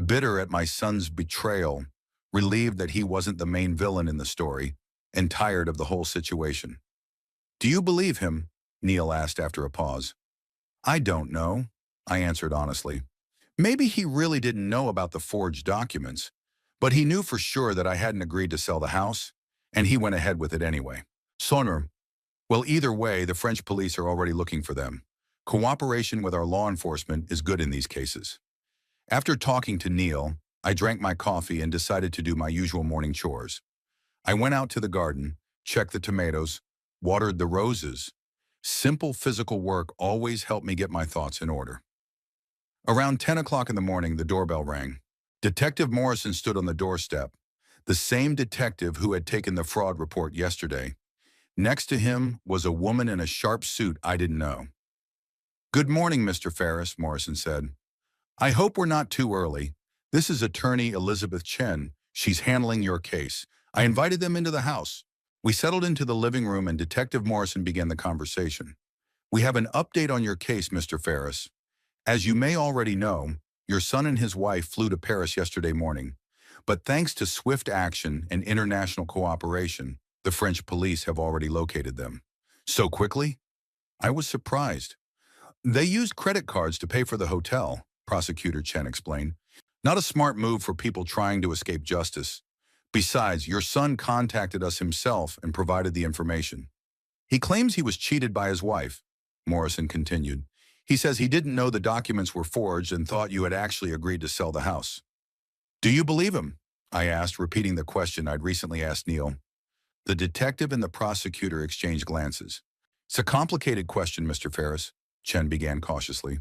bitter at my son's betrayal, relieved that he wasn't the main villain in the story, and tired of the whole situation. Do you believe him? Neil asked after a pause. I don't know. I answered honestly. Maybe he really didn't know about the forged documents, but he knew for sure that I hadn't agreed to sell the house, and he went ahead with it anyway. Sonner, well, either way, the French police are already looking for them. Cooperation with our law enforcement is good in these cases. After talking to Neil, I drank my coffee and decided to do my usual morning chores. I went out to the garden, checked the tomatoes, watered the roses. Simple physical work always helped me get my thoughts in order. Around 10 o'clock in the morning, the doorbell rang. Detective Morrison stood on the doorstep, the same detective who had taken the fraud report yesterday. Next to him was a woman in a sharp suit I didn't know. "Good morning, Mr. Ferris," Morrison said. "I hope we're not too early. This is attorney Elizabeth Chen. She's handling your case. I invited them into the house." We settled into the living room and Detective Morrison began the conversation. "We have an update on your case, Mr. Ferris. As you may already know, your son and his wife flew to Paris yesterday morning. But thanks to swift action and international cooperation, the French police have already located them." "So quickly?" I was surprised. "They used credit cards to pay for the hotel," Prosecutor Chen explained. "Not a smart move for people trying to escape justice. Besides, your son contacted us himself and provided the information. He claims he was cheated by his wife," Morrison continued. "He says he didn't know the documents were forged and thought you had actually agreed to sell the house." "Do you believe him?" I asked, repeating the question I'd recently asked Neil. The detective and the prosecutor exchanged glances. "It's a complicated question, Mr. Ferris," Chen began cautiously.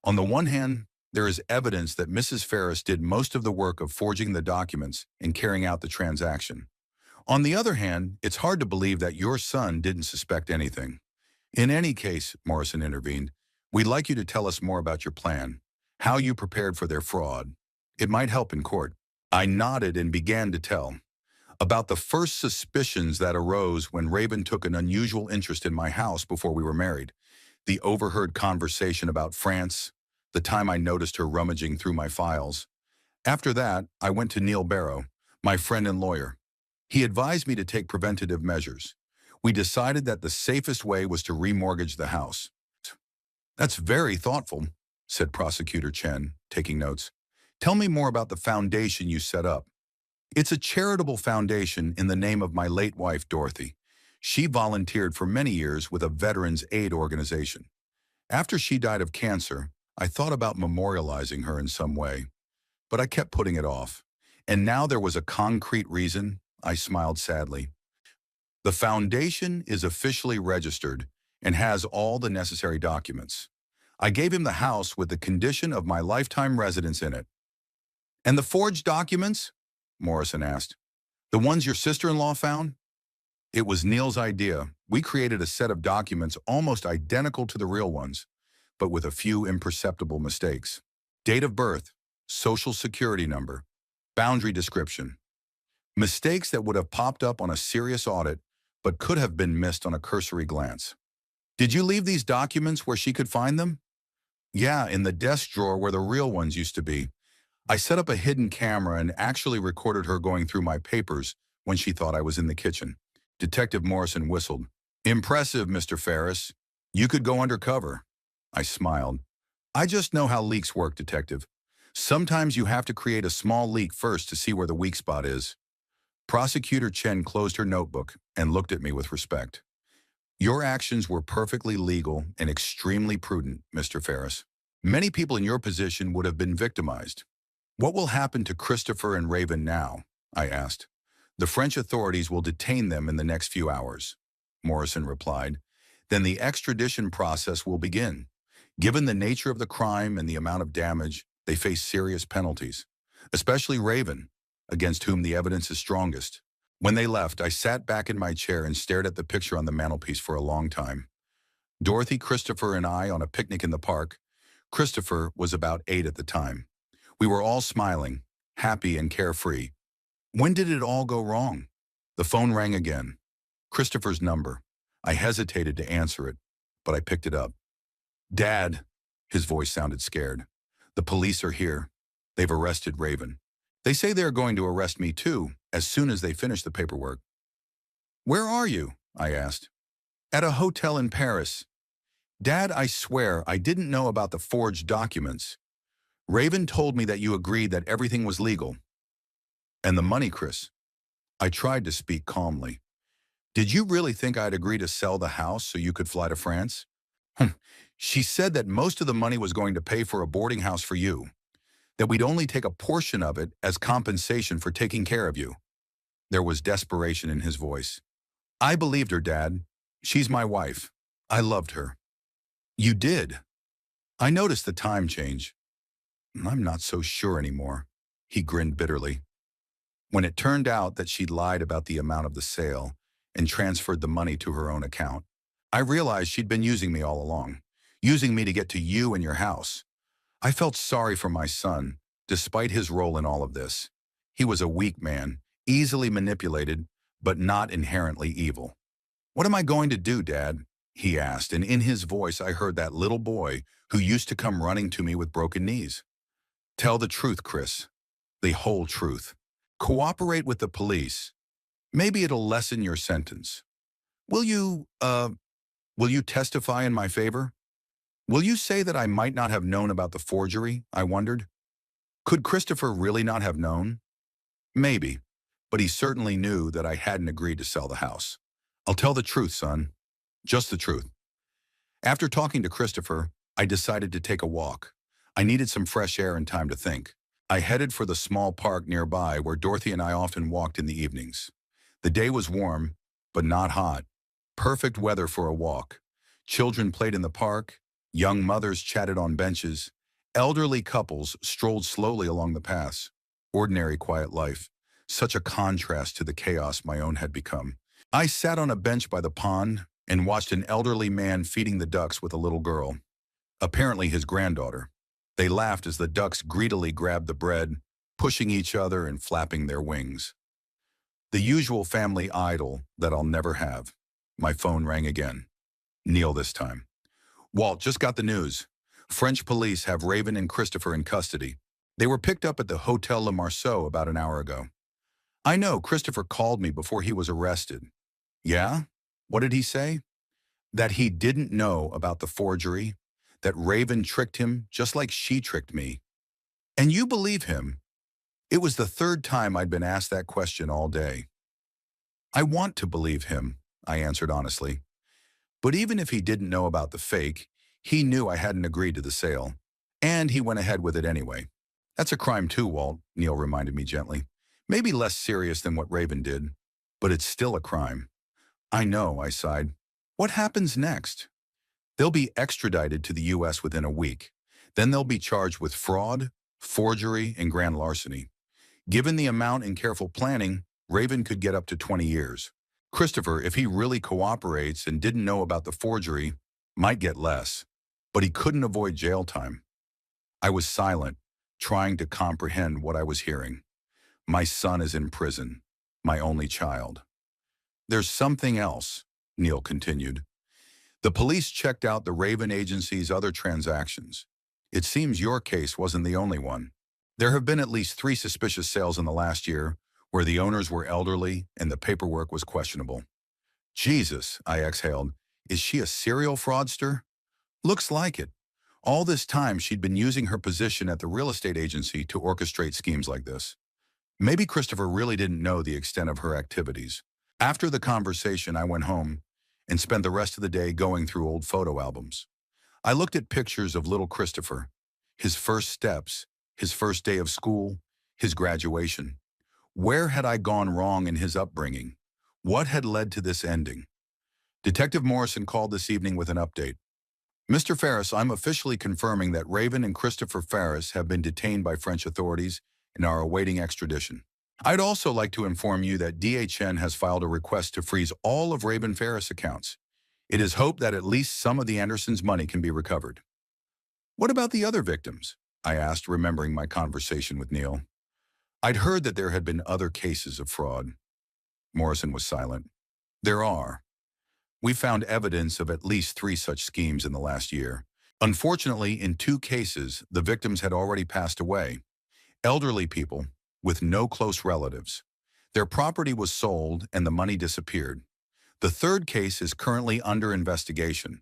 "On the one hand, there is evidence that Mrs. Ferris did most of the work of forging the documents and carrying out the transaction. On the other hand, it's hard to believe that your son didn't suspect anything. In any case," Morrison intervened, "we'd like you to tell us more about your plan, how you prepared for their fraud. It might help in court." I nodded and began to tell about the first suspicions that arose when Raven took an unusual interest in my house before we were married, the overheard conversation about France, the time I noticed her rummaging through my files. After that, I went to Neil Barrow, my friend and lawyer. He advised me to take preventative measures. We decided that the safest way was to remortgage the house. "That's very thoughtful," said Prosecutor Chen, taking notes. "Tell me more about the foundation you set up." "It's a charitable foundation in the name of my late wife, Dorothy. She volunteered for many years with a veterans aid organization. After she died of cancer, I thought about memorializing her in some way, but I kept putting it off. And now there was a concrete reason." I smiled sadly. "The foundation is officially registered and has all the necessary documents. I gave him the house with the condition of my lifetime residence in it." "And the forged documents?" Morrison asked. "The ones your sister-in-law found?" "It was Neil's idea. We created a set of documents almost identical to the real ones, but with a few imperceptible mistakes. Date of birth, social security number, boundary description. Mistakes that would have popped up on a serious audit, but could have been missed on a cursory glance." "Did you leave these documents where she could find them?" "Yeah, in the desk drawer where the real ones used to be. I set up a hidden camera and actually recorded her going through my papers when she thought I was in the kitchen." Detective Morrison whistled. "Impressive, Mr. Ferris. You could go undercover." I smiled. "I just know how leaks work, Detective. Sometimes you have to create a small leak first to see where the weak spot is." Prosecutor Chen closed her notebook and looked at me with respect. "Your actions were perfectly legal and extremely prudent, Mr. Ferris. Many people in your position would have been victimized." "What will happen to Christopher and Raven now?" I asked. "The French authorities will detain them in the next few hours," Morrison replied. "Then the extradition process will begin. Given the nature of the crime and the amount of damage, they face serious penalties, especially Raven, against whom the evidence is strongest." When they left, I sat back in my chair and stared at the picture on the mantelpiece for a long time. Dorothy, Christopher, and I on a picnic in the park. Christopher was about 8 at the time. We were all smiling, happy and carefree. When did it all go wrong? The phone rang again. Christopher's number. I hesitated to answer it, but I picked it up. "Dad," his voice sounded scared. "The police are here. They've arrested Raven. They say they're going to arrest me too, as soon as they finish the paperwork." "Where are you?" I asked. "At a hotel in Paris." Dad, I swear I didn't know about the forged documents. Raven told me that you agreed that everything was legal. And the money, Chris. I tried to speak calmly. Did you really think I'd agree to sell the house so you could fly to France? She said that most of the money was going to pay for a boarding house for you, that we'd only take a portion of it as compensation for taking care of you. There was desperation in his voice. I believed her, Dad. She's my wife. I loved her. You did. I noticed the time change. I'm not so sure anymore. He grinned bitterly. When it turned out that she'd lied about the amount of the sale and transferred the money to her own account, I realized she'd been using me all along, using me to get to you and your house. I felt sorry for my son, despite his role in all of this. He was a weak man, easily manipulated, but not inherently evil. What am I going to do, Dad? He asked, and in his voice I heard that little boy who used to come running to me with broken knees. Tell the truth, Chris. The whole truth. Cooperate with the police. Maybe it'll lessen your sentence. Will you testify in my favor? Will you say that I might not have known about the forgery? I wondered. Could Christopher really not have known? Maybe, but he certainly knew that I hadn't agreed to sell the house. I'll tell the truth, son. Just the truth. After talking to Christopher, I decided to take a walk. I needed some fresh air and time to think. I headed for the small park nearby where Dorothy and I often walked in the evenings. The day was warm, but not hot. Perfect weather for a walk. Children played in the park, young mothers chatted on benches, elderly couples strolled slowly along the paths. Ordinary quiet life. Such a contrast to the chaos my own had become. I sat on a bench by the pond and watched an elderly man feeding the ducks with a little girl, apparently his granddaughter. They laughed as the ducks greedily grabbed the bread, pushing each other and flapping their wings. The usual family idol that I'll never have. My phone rang again. Neil this time. Walt, just got the news. French police have Raven and Christopher in custody. They were picked up at the Hotel Le Marceau about an hour ago. I know, Christopher called me before he was arrested. Yeah? What did he say? That he didn't know about the forgery, that Raven tricked him just like she tricked me. And you believe him? It was the third time I'd been asked that question all day. I want to believe him, I answered honestly. But even if he didn't know about the fake, he knew I hadn't agreed to the sale. And he went ahead with it anyway. That's a crime too, Walt, Neil reminded me gently. Maybe less serious than what Raven did, but it's still a crime. I know, I sighed. What happens next? They'll be extradited to the U.S. within a week. Then they'll be charged with fraud, forgery, and grand larceny. Given the amount and careful planning, Raven could get up to 20 years. Christopher, if he really cooperates and didn't know about the forgery, might get less. But he couldn't avoid jail time. I was silent, trying to comprehend what I was hearing. My son is in prison, my only child. There's something else, Neil continued. The police checked out the Raven agency's other transactions. It seems your case wasn't the only one. There have been at least 3 suspicious sales in the last year where the owners were elderly and the paperwork was questionable. Jesus, I exhaled. Is she a serial fraudster? Looks like it. All this time she'd been using her position at the real estate agency to orchestrate schemes like this. Maybe Christopher really didn't know the extent of her activities. After the conversation, I went home and spent the rest of the day going through old photo albums. I looked at pictures of little Christopher, his first steps, his first day of school, his graduation. Where had I gone wrong in his upbringing? What had led to this ending? Detective Morrison called this evening with an update. Mr. Ferris, I'm officially confirming that Raven and Christopher Ferris have been detained by French authorities and are awaiting extradition. I'd also like to inform you that DHN has filed a request to freeze all of Raven Ferris accounts. It is hoped that at least some of the Andersons' money can be recovered. What about the other victims? I asked, remembering my conversation with Neil. I'd heard that there had been other cases of fraud. Morrison was silent. There are. We found evidence of at least 3 such schemes in the last year. Unfortunately, in 2 cases, the victims had already passed away. Elderly people with no close relatives. Their property was sold and the money disappeared. The 3rd case is currently under investigation,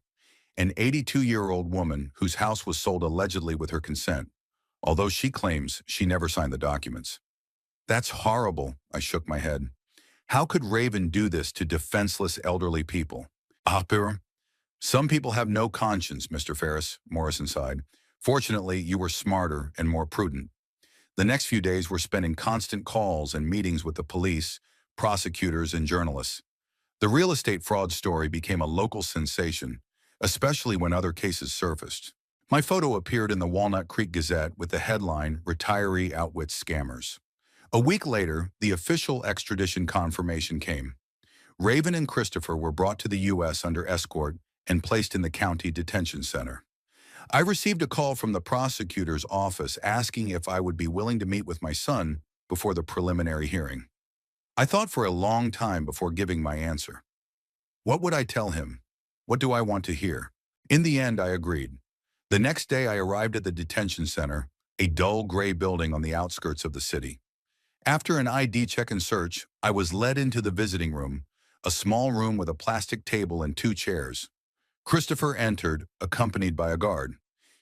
an 82-year-old woman whose house was sold allegedly with her consent, although she claims she never signed the documents. That's horrible, I shook my head. How could Raven do this to defenseless elderly people? Pero, some people have no conscience, Mr. Ferris, Morrison sighed. Fortunately, you were smarter and more prudent. The next few days were spent in constant calls and meetings with the police, prosecutors, and journalists. The real estate fraud story became a local sensation, especially when other cases surfaced. My photo appeared in the Walnut Creek Gazette with the headline, "Retiree Outwits Scammers." A week later, the official extradition confirmation came. Raven and Christopher were brought to the U.S. under escort and placed in the county detention center. I received a call from the prosecutor's office asking if I would be willing to meet with my son before the preliminary hearing. I thought for a long time before giving my answer. What would I tell him? What do I want to hear? In the end, I agreed. The next day, I arrived at the detention center, a dull gray building on the outskirts of the city. After an ID check and search, I was led into the visiting room, a small room with a plastic table and 2 chairs. Christopher entered, accompanied by a guard.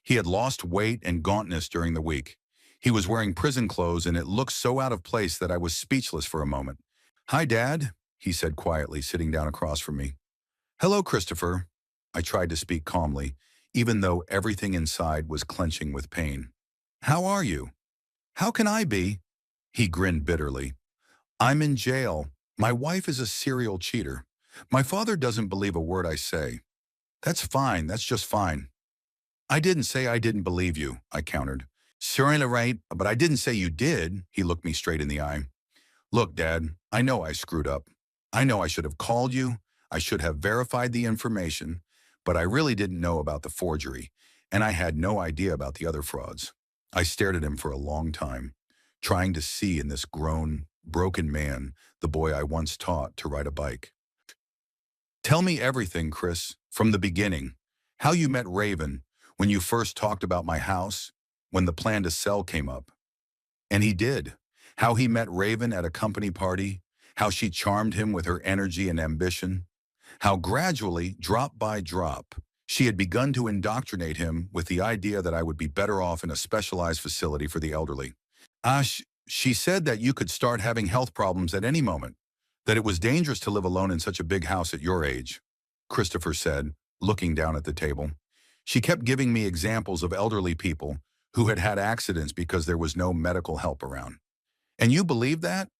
He had lost weight and gauntness during the week. He was wearing prison clothes, and it looked so out of place that I was speechless for a moment. "Hi, Dad," he said quietly, sitting down across from me. "Hello, Christopher." I tried to speak calmly, even though everything inside was clenching with pain. "How are you?" "How can I be?" He grinned bitterly. "I'm in jail. My wife is a serial cheater. My father doesn't believe a word I say." "That's fine. That's just fine." "I didn't say I didn't believe you," I countered. "Sure, right, but I didn't say you did." He looked me straight in the eye. "Look, Dad, I know I screwed up. I know I should have called you. I should have verified the information, but I really didn't know about the forgery, and I had no idea about the other frauds." I stared at him for a long time, trying to see in this grown, broken man the boy I once taught to ride a bike. "Tell me everything, Chris, from the beginning. How you met Raven, when you first talked about my house, when the plan to sell came up." And he did. How he met Raven at a company party, how she charmed him with her energy and ambition, how gradually, drop by drop, she had begun to indoctrinate him with the idea that I would be better off in a specialized facility for the elderly. She said that you could start having health problems at any moment, that it was dangerous to live alone in such a big house at your age, Christopher said, looking down at the table. She kept giving me examples of elderly people who had had accidents because there was no medical help around. "And you believe that?"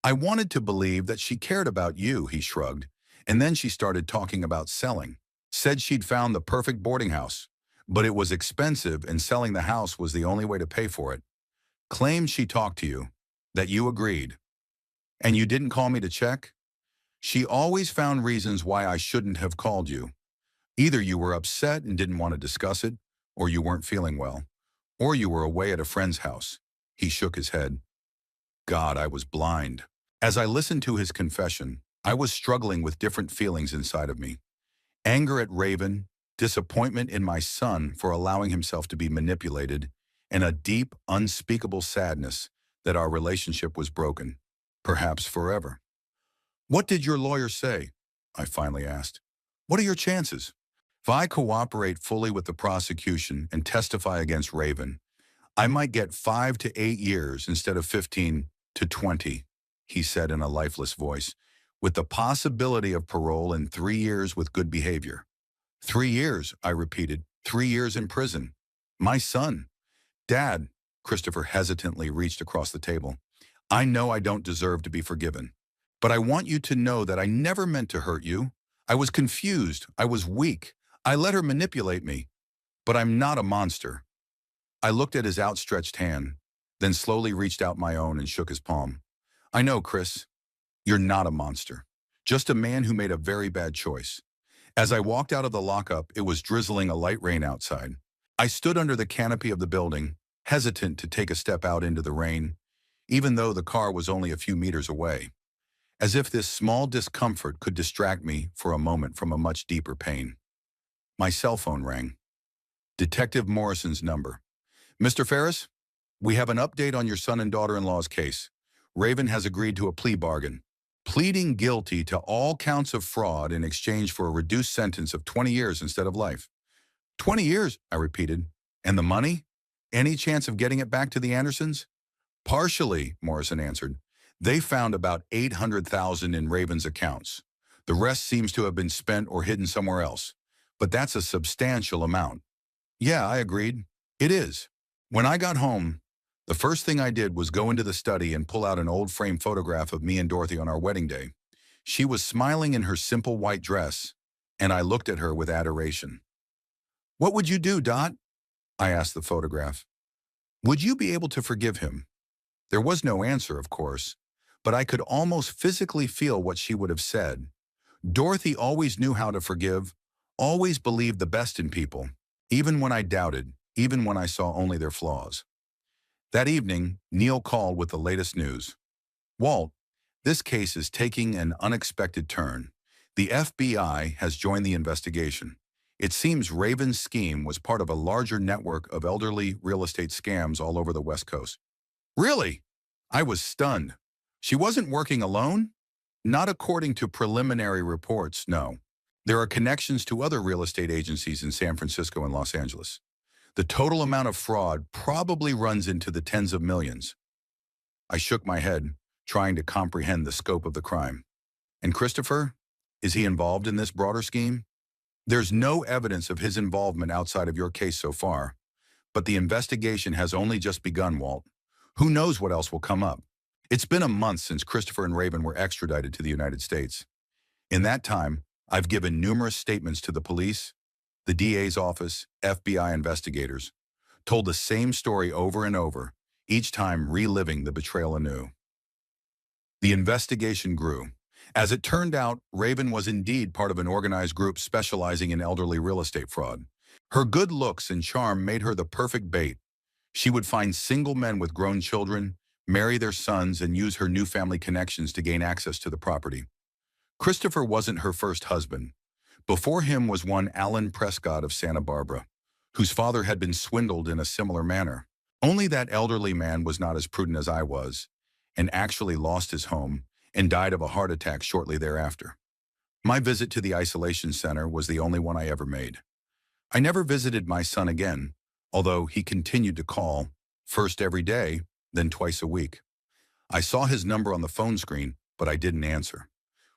"I wanted to believe that she cared about you," he shrugged, and then she started talking about selling. Said she'd found the perfect boarding house, but it was expensive and selling the house was the only way to pay for it. Claimed she talked to you, that you agreed. "And you didn't call me to check?" "She always found reasons why I shouldn't have called you. Either you were upset and didn't want to discuss it, or you weren't feeling well, or you were away at a friend's house." He shook his head. God, I was blind. As I listened to his confession, I was struggling with different feelings inside of me. Anger at Raven, disappointment in my son for allowing himself to be manipulated, and a deep, unspeakable sadness that our relationship was broken, perhaps forever. "What did your lawyer say?" I finally asked. "What are your chances?" "If I cooperate fully with the prosecution and testify against Raven, I might get 5 to 8 years instead of 15 to 20, he said in a lifeless voice, with the possibility of parole in 3 years with good behavior. 3 years, I repeated, 3 years in prison. My son. Dad, Christopher hesitantly reached across the table. I know I don't deserve to be forgiven, but I want you to know that I never meant to hurt you. I was confused. I was weak. I let her manipulate me, but I'm not a monster. I looked at his outstretched hand, then slowly reached out my own and shook his palm. I know, Chris, you're not a monster. Just a man who made a very bad choice. As I walked out of the lockup, it was drizzling a light rain outside. I stood under the canopy of the building, hesitant to take a step out into the rain, even though the car was only a few meters away, as if this small discomfort could distract me for a moment from a much deeper pain. My cell phone rang. Detective Morrison's number. "Mr. Ferris, we have an update on your son and daughter-in-law's case. Raven has agreed to a plea bargain." pleading guilty to all counts of fraud in exchange for a reduced sentence of 20 years instead of life. 20 years, I repeated. And the money? Any chance of getting it back to the Andersons? Partially, Morrison answered. They found about 800,000 in Raven's accounts. The rest seems to have been spent or hidden somewhere else. But that's a substantial amount. Yeah, I agreed. It is. When I got home, the first thing I did was go into the study and pull out an old frame photograph of me and Dorothy on our wedding day. She was smiling in her simple white dress, and I looked at her with adoration. What would you do, Dot? I asked the photograph. Would you be able to forgive him? There was no answer, of course, but I could almost physically feel what she would have said. Dorothy always knew how to forgive, always believed the best in people, even when I doubted, even when I saw only their flaws. That evening, Neil called with the latest news. Walt, this case is taking an unexpected turn. The FBI has joined the investigation. It seems Raven's scheme was part of a larger network of elderly real estate scams all over the West Coast. Really? I was stunned. She wasn't working alone? Not according to preliminary reports, no. There are connections to other real estate agencies in San Francisco and Los Angeles. The total amount of fraud probably runs into the tens of millions. I shook my head, trying to comprehend the scope of the crime. And Christopher? Is he involved in this broader scheme? There's no evidence of his involvement outside of your case so far, but the investigation has only just begun, Walt. Who knows what else will come up? It's been a month since Christopher and Raven were extradited to the United States. In that time, I've given numerous statements to the police, the DA's office, FBI investigators, told the same story over and over, each time reliving the betrayal anew. The investigation grew. As it turned out, Raven was indeed part of an organized group specializing in elderly real estate fraud. Her good looks and charm made her the perfect bait. She would find single men with grown children, marry their sons, and use her new family connections to gain access to the property. Christopher wasn't her first husband. Before him was one Alan Prescott of Santa Barbara, whose father had been swindled in a similar manner. Only that elderly man was not as prudent as I was, and actually lost his home and died of a heart attack shortly thereafter. My visit to the isolation center was the only one I ever made. I never visited my son again, although he continued to call, first every day, then twice a week. I saw his number on the phone screen, but I didn't answer.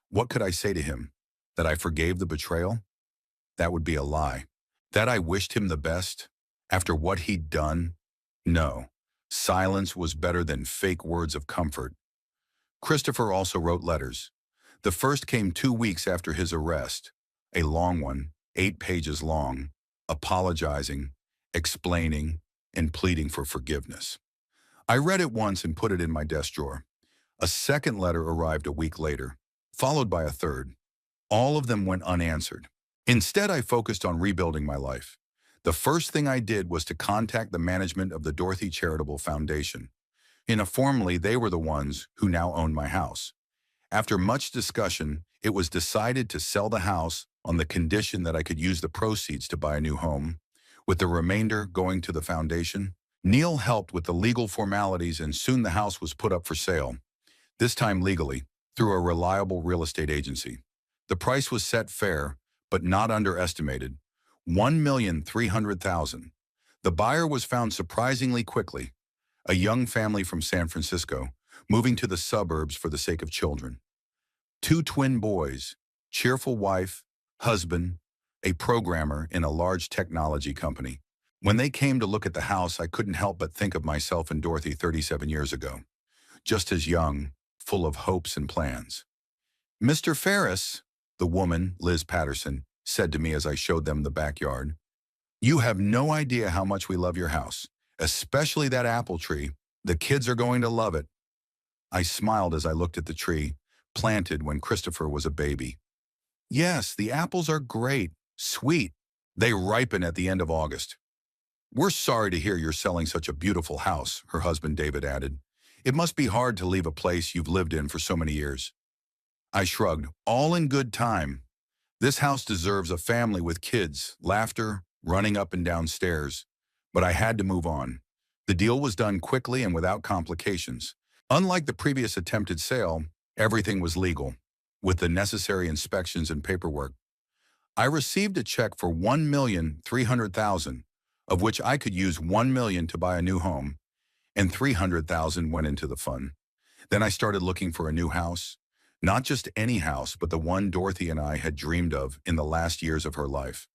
What could I say to him? That I forgave the betrayal? That would be a lie. That I wished him the best? After what he'd done? No. Silence was better than fake words of comfort. Christopher also wrote letters. The first came 2 weeks after his arrest, a long one, 8 pages long, apologizing, explaining, and pleading for forgiveness. I read it once and put it in my desk drawer. A second letter arrived a week later, followed by a third. All of them went unanswered. Instead, I focused on rebuilding my life. The first thing I did was to contact the management of the Dorothy Charitable Foundation. Informally, they were the ones who now owned my house. After much discussion, it was decided to sell the house on the condition that I could use the proceeds to buy a new home, with the remainder going to the foundation. Neil helped with the legal formalities, and soon the house was put up for sale, this time legally, through a reliable real estate agency. The price was set fair, but not underestimated, $1,300,000. The buyer was found surprisingly quickly, a young family from San Francisco, moving to the suburbs for the sake of children. 2 twin boys, cheerful wife, husband, a programmer in a large technology company. When they came to look at the house, I couldn't help but think of myself and Dorothy 37 years ago, just as young, full of hopes and plans. Mr. Ferris, the woman, Liz Patterson, said to me as I showed them the backyard, "You have no idea how much we love your house, especially that apple tree. The kids are going to love it." I smiled as I looked at the tree, planted when Christopher was a baby. "Yes, the apples are great, sweet. They ripen at the end of August." "We're sorry to hear you're selling such a beautiful house," her husband David added. "It must be hard to leave a place you've lived in for so many years." I shrugged. "All in good time. This house deserves a family with kids, laughter, running up and down stairs." But I had to move on. The deal was done quickly and without complications. Unlike the previous attempted sale, Everything was legal, with the necessary inspections and paperwork. I received a check for $1,300,000, of which I could use $1 million to buy a new home, and $300,000 went into the fund. Then I started looking for a new house, not just any house, but the one Dorothy and I had dreamed of in the last years of her life,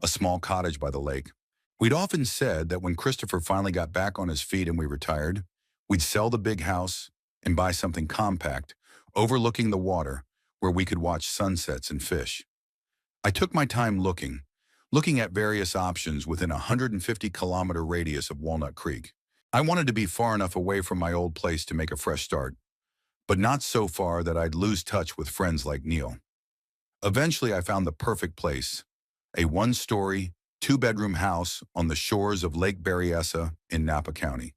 a small cottage by the lake. We'd often said that when Christopher finally got back on his feet and we retired, we'd sell the big house and buy something compact, overlooking the water, where we could watch sunsets and fish. I took my time looking at various options within a 150-kilometer radius of Walnut Creek. I wanted to be far enough away from my old place to make a fresh start, but not so far that I'd lose touch with friends like Neil. Eventually, I found the perfect place, a one-story, two-bedroom house on the shores of Lake Berryessa in Napa County.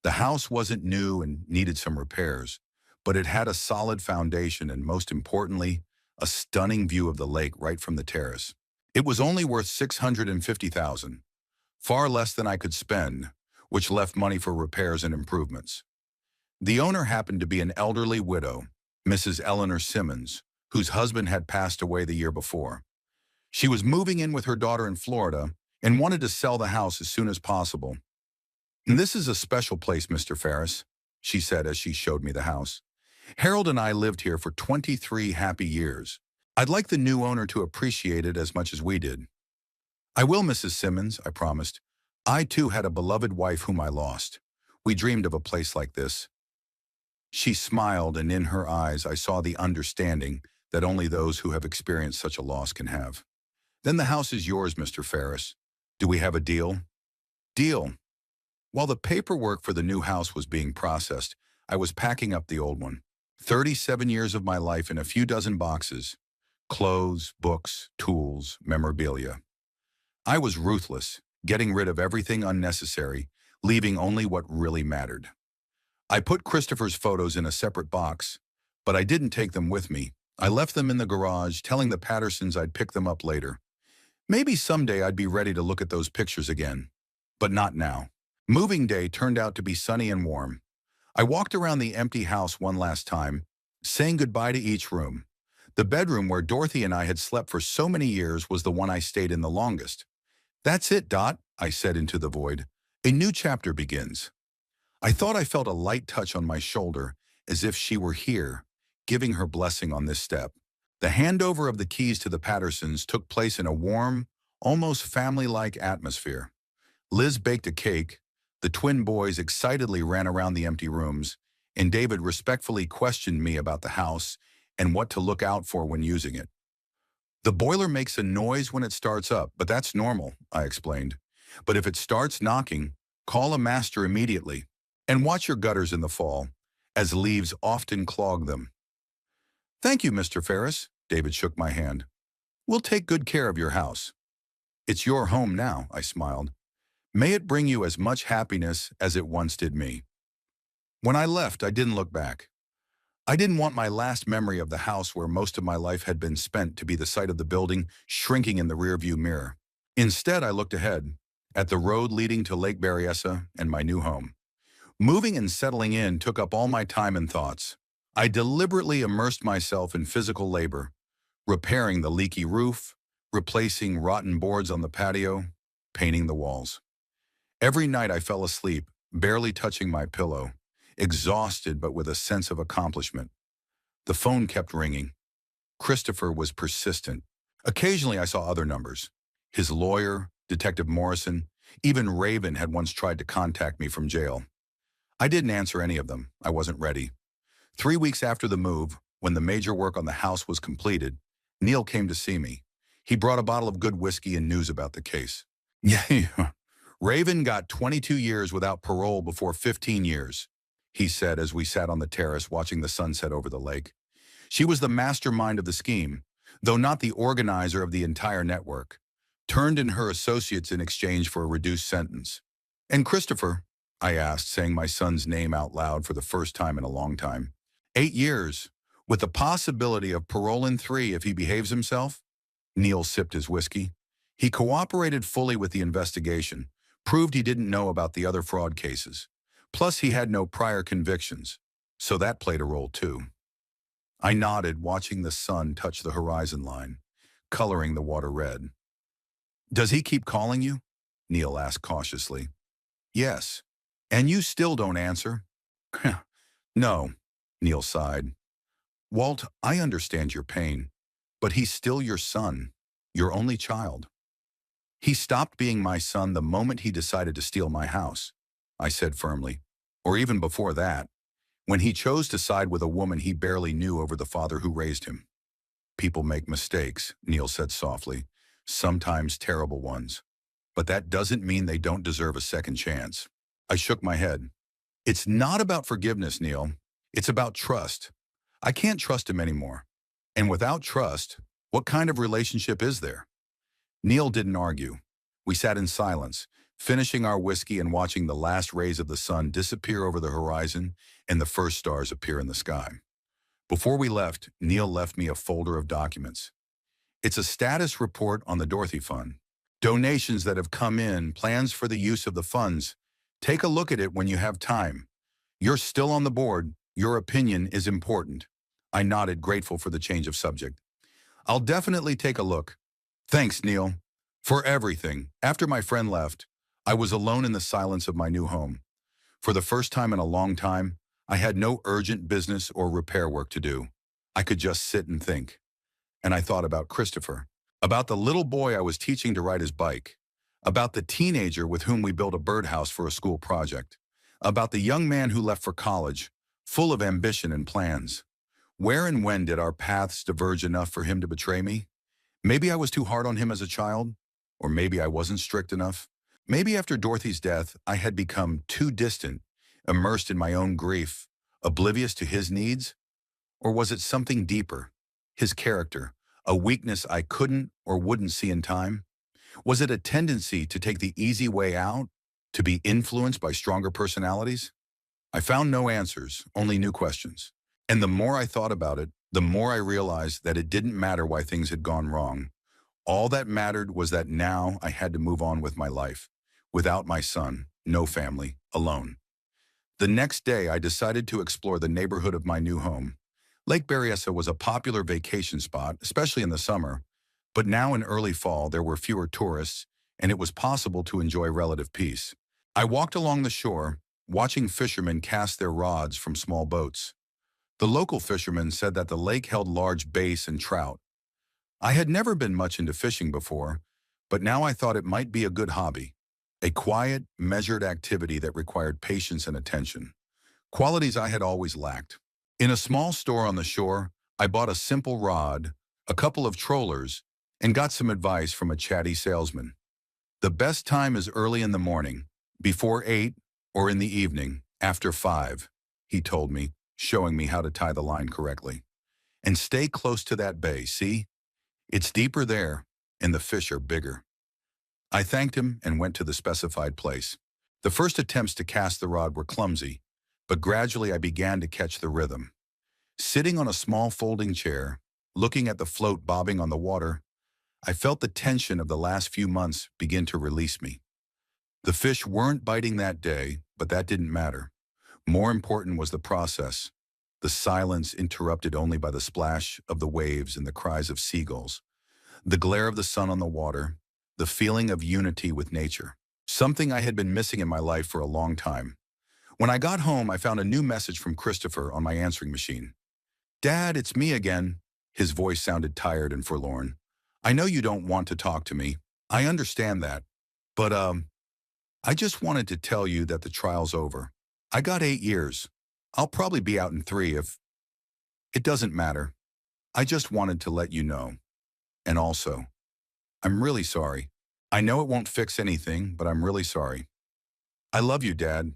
The house wasn't new and needed some repairs, but it had a solid foundation and, most importantly, a stunning view of the lake right from the terrace. It was only worth $650,000, far less than I could spend, which left money for repairs and improvements. The owner happened to be an elderly widow, Mrs. Eleanor Simmons, whose husband had passed away the year before. She was moving in with her daughter in Florida and wanted to sell the house as soon as possible. "This is a special place, Mr. Ferris," she said as she showed me the house. "Harold and I lived here for 23 happy years. I'd like the new owner to appreciate it as much as we did." "I will, Mrs. Simmons," I promised. I too had a beloved wife whom I lost. We dreamed of a place like this. She smiled, and in her eyes I saw the understanding that only those who have experienced such a loss can have. "Then the house is yours, Mr. Ferris. Do we have a deal?" "Deal." While the paperwork for the new house was being processed, I was packing up the old one. 37 years of my life in a few dozen boxes. Clothes, books, tools, memorabilia. I was ruthless, getting rid of everything unnecessary, leaving only what really mattered. I put Christopher's photos in a separate box, but I didn't take them with me. I left them in the garage, telling the Pattersons I'd pick them up later. Maybe someday I'd be ready to look at those pictures again, but not now. Moving day turned out to be sunny and warm. I walked around the empty house one last time, saying goodbye to each room. The bedroom where Dorothy and I had slept for so many years was the one I stayed in the longest. "That's it, Dot," I said into the void. "A new chapter begins." I thought I felt a light touch on my shoulder, as if she were here, giving her blessing on this step. The handover of the keys to the Pattersons took place in a warm, almost family-like atmosphere. Liz baked a cake, the twin boys excitedly ran around the empty rooms, and David respectfully questioned me about the house and what to look out for when using it. "The boiler makes a noise when it starts up, but that's normal," I explained. "But if it starts knocking, call a master immediately. And watch your gutters in the fall, as leaves often clog them." "Thank you, Mr. Ferris," David shook my hand. "We'll take good care of your house." "It's your home now," I smiled. "May it bring you as much happiness as it once did me." When I left, I didn't look back. I didn't want my last memory of the house where most of my life had been spent to be the sight of the building shrinking in the rearview mirror. Instead, I looked ahead, at the road leading to Lake Berryessa and my new home. Moving and settling in took up all my time and thoughts. I deliberately immersed myself in physical labor, repairing the leaky roof, replacing rotten boards on the patio, painting the walls. Every night I fell asleep, barely touching my pillow, exhausted but with a sense of accomplishment. The phone kept ringing. Christopher was persistent. Occasionally I saw other numbers. His lawyer, Detective Morrison, even Raven had once tried to contact me from jail. I didn't answer any of them. I wasn't ready. 3 weeks after the move, when the major work on the house was completed, Neil came to see me. He brought a bottle of good whiskey and news about the case. "Yeah, Raven got 22 years without parole before 15 years, he said as we sat on the terrace watching the sunset over the lake. "She was the mastermind of the scheme, though not the organizer of the entire network. Turned in her associates in exchange for a reduced sentence." "And Christopher?" I asked, saying my son's name out loud for the first time in a long time. 8 years, with the possibility of parole in 3 if he behaves himself." Neil sipped his whiskey. "He cooperated fully with the investigation, proved he didn't know about the other fraud cases. Plus, he had no prior convictions, so that played a role too." I nodded, watching the sun touch the horizon line, coloring the water red. Does he keep calling you? Neil asked cautiously. Yes. And you still don't answer? No, Neil sighed. Walt, I understand your pain, but he's still your son, your only child. He stopped being my son the moment he decided to steal my house, I said firmly. Or even before that, when he chose to side with a woman he barely knew over the father who raised him. People make mistakes, Neil said softly, sometimes terrible ones. But that doesn't mean they don't deserve a second chance. I shook my head. It's not about forgiveness, Neil. It's about trust. I can't trust him anymore. And without trust, what kind of relationship is there? Neil didn't argue. We sat in silence, finishing our whiskey and watching the last rays of the sun disappear over the horizon and the first stars appear in the sky. Before we left, Neil left me a folder of documents. It's a status report on the Dorothy Fund. Donations that have come in, plans for the use of the funds. Take a look at it when you have time. You're still on the board. Your opinion is important. I nodded, grateful for the change of subject. I'll definitely take a look. Thanks, Neil, for everything. After my friend left, I was alone in the silence of my new home. For the first time in a long time, I had no urgent business or repair work to do. I could just sit and think. And I thought about Christopher, about the little boy I was teaching to ride his bike, about the teenager with whom we built a birdhouse for a school project, about the young man who left for college, full of ambition and plans. Where and when did our paths diverge enough for him to betray me? Maybe I was too hard on him as a child, or maybe I wasn't strict enough. Maybe after Dorothy's death, I had become too distant, immersed in my own grief, oblivious to his needs. Or was it something deeper? His character, a weakness I couldn't or wouldn't see in time? Was it a tendency to take the easy way out, to be influenced by stronger personalities? I found no answers, only new questions. And the more I thought about it, the more I realized that it didn't matter why things had gone wrong. All that mattered was that now I had to move on with my life, without my son, no family, alone. The next day, I decided to explore the neighborhood of my new home. Lake Berryessa was a popular vacation spot, especially in the summer, but now in early fall there were fewer tourists, and it was possible to enjoy relative peace. I walked along the shore, watching fishermen cast their rods from small boats. The local fishermen said that the lake held large bass and trout. I had never been much into fishing before, but now I thought it might be a good hobby, a quiet, measured activity that required patience and attention, qualities I had always lacked. In a small store on the shore, I bought a simple rod, a couple of trollers, and got some advice from a chatty salesman. The best time is early in the morning, before 8, or in the evening, after 5, he told me, showing me how to tie the line correctly. And stay close to that bay, see? It's deeper there, and the fish are bigger. I thanked him and went to the specified place. The first attempts to cast the rod were clumsy, but gradually I began to catch the rhythm. Sitting on a small folding chair, looking at the float bobbing on the water, I felt the tension of the last few months begin to release me. The fish weren't biting that day, but that didn't matter. More important was the process, the silence interrupted only by the splash of the waves and the cries of seagulls, the glare of the sun on the water, the feeling of unity with nature, something I had been missing in my life for a long time. When I got home, I found a new message from Christopher on my answering machine. "Dad, it's me again." His voice sounded tired and forlorn. "I know you don't want to talk to me. I understand that. But, I just wanted to tell you that the trial's over. I got 8 years. I'll probably be out in 3 if... It doesn't matter. I just wanted to let you know. And also, I'm really sorry. I know it won't fix anything, but I'm really sorry. I love you, Dad."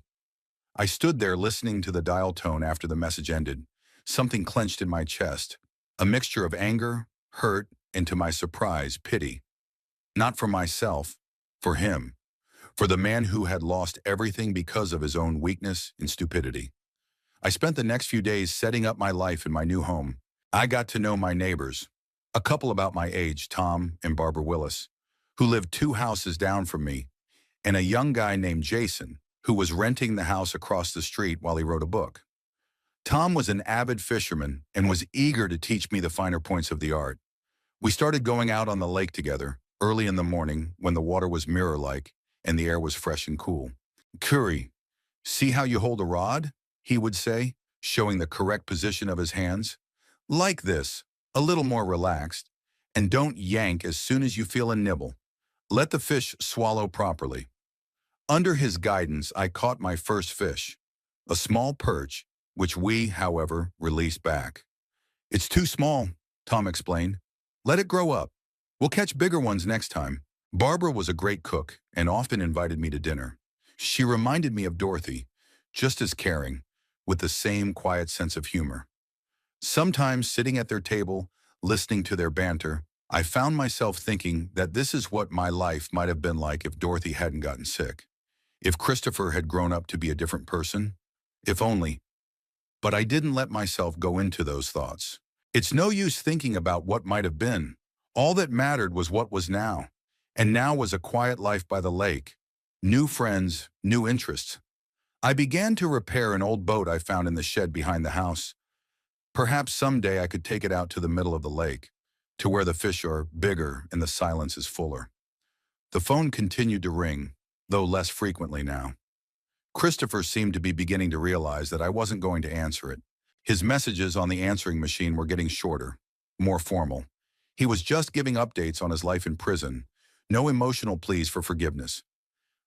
I stood there listening to the dial tone after the message ended, something clenched in my chest, a mixture of anger, hurt, and to my surprise, pity. Not for myself, for him, for the man who had lost everything because of his own weakness and stupidity. I spent the next few days setting up my life in my new home. I got to know my neighbors, a couple about my age, Tom and Barbara Willis, who lived 2 houses down from me, and a young guy named Jason, who was renting the house across the street while he wrote a book. Tom was an avid fisherman and was eager to teach me the finer points of the art. We started going out on the lake together, early in the morning when the water was mirror-like and the air was fresh and cool. "Curry, see how you hold a rod?" he would say, showing the correct position of his hands. "Like this, a little more relaxed, and don't yank as soon as you feel a nibble. Let the fish swallow properly." Under his guidance, I caught my first fish, a small perch, which we, however, released back. "It's too small," Tom explained. "Let it grow up. We'll catch bigger ones next time." Barbara was a great cook and often invited me to dinner. She reminded me of Dorothy, just as caring, with the same quiet sense of humor. Sometimes sitting at their table, listening to their banter, I found myself thinking that this is what my life might have been like if Dorothy hadn't gotten sick. If Christopher had grown up to be a different person. If only. But I didn't let myself go into those thoughts. It's no use thinking about what might have been. All that mattered was what was now. And now was a quiet life by the lake. New friends, new interests. I began to repair an old boat I found in the shed behind the house. Perhaps someday I could take it out to the middle of the lake, to where the fish are bigger and the silence is fuller. The phone continued to ring, though less frequently now. Christopher seemed to be beginning to realize that I wasn't going to answer it. His messages on the answering machine were getting shorter, more formal. He was just giving updates on his life in prison, no emotional pleas for forgiveness.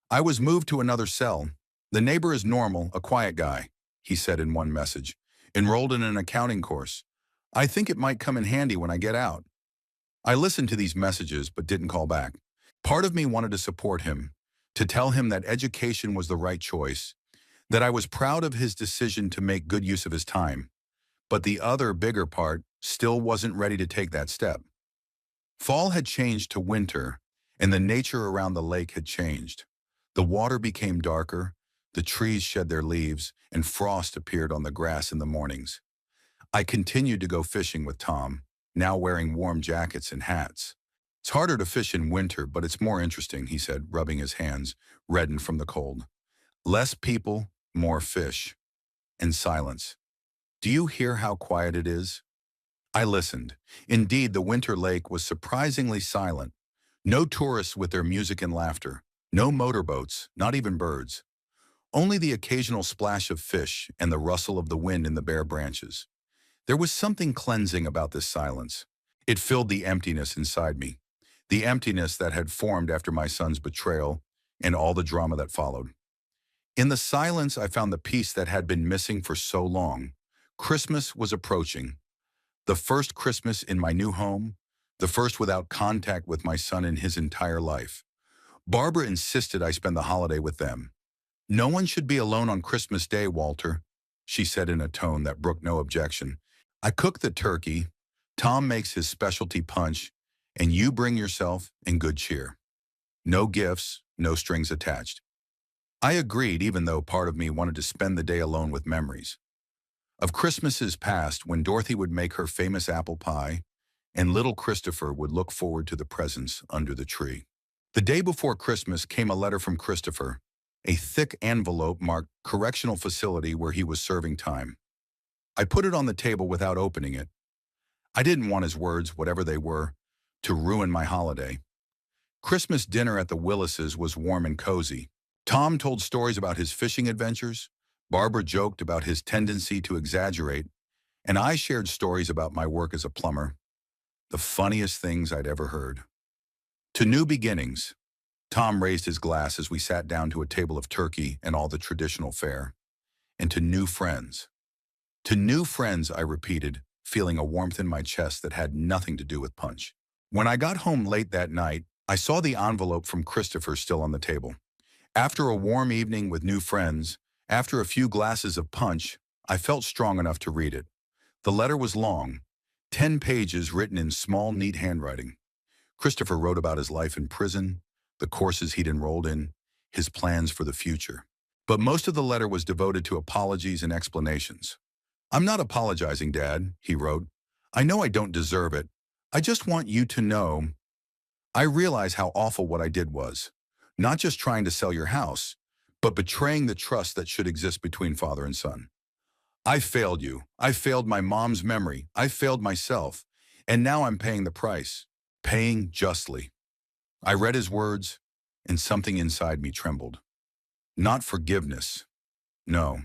"I was moved to another cell. The neighbor is normal, a quiet guy," he said in one message. "Enrolled in an accounting course. I think it might come in handy when I get out." I listened to these messages but didn't call back. Part of me wanted to support him, to tell him that education was the right choice, that I was proud of his decision to make good use of his time. But the other, bigger part still wasn't ready to take that step. Fall had changed to winter, and the nature around the lake had changed. The water became darker, the trees shed their leaves, and frost appeared on the grass in the mornings. I continued to go fishing with Tom, now wearing warm jackets and hats. "It's harder to fish in winter, but it's more interesting," he said, rubbing his hands, reddened from the cold. "Less people, more fish. And silence. Do you hear how quiet it is?" I listened. Indeed, the winter lake was surprisingly silent. No tourists with their music and laughter. No motorboats, not even birds. Only the occasional splash of fish and the rustle of the wind in the bare branches. There was something cleansing about this silence. It filled the emptiness inside me. The emptiness that had formed after my son's betrayal and all the drama that followed. In the silence, I found the peace that had been missing for so long. Christmas was approaching. The first Christmas in my new home, the first without contact with my son in his entire life. Barbara insisted I spend the holiday with them. "No one should be alone on Christmas Day, Walter," she said in a tone that brooked no objection. "I cook the turkey, Tom makes his specialty punch, and you bring yourself in good cheer. No gifts, no strings attached." I agreed, even though part of me wanted to spend the day alone with memories. Of Christmases past when Dorothy would make her famous apple pie, and little Christopher would look forward to the presents under the tree. The day before Christmas came a letter from Christopher, a thick envelope marked correctional facility where he was serving time. I put it on the table without opening it. I didn't want his words, whatever they were, to ruin my holiday. Christmas dinner at the Willises was warm and cozy. Tom told stories about his fishing adventures, Barbara joked about his tendency to exaggerate, and I shared stories about my work as a plumber. The funniest things I'd ever heard. To new beginnings. Tom raised his glass as we sat down to a table of turkey and all the traditional fare. And to new friends. To new friends, I repeated, feeling a warmth in my chest that had nothing to do with punch. When I got home late that night, I saw the envelope from Christopher still on the table. After a warm evening with new friends, after a few glasses of punch, I felt strong enough to read it. The letter was long, 10 pages written in small, neat handwriting. Christopher wrote about his life in prison, the courses he'd enrolled in, his plans for the future. But most of the letter was devoted to apologies and explanations. "I'm not apologizing, Dad," he wrote. "I know I don't deserve it. I just want you to know I realize how awful what I did was. Not just trying to sell your house, but betraying the trust that should exist between father and son. I failed you. I failed my mom's memory. I failed myself. And now I'm paying the price. Paying justly. I read his words, and something inside me trembled. Not forgiveness. No,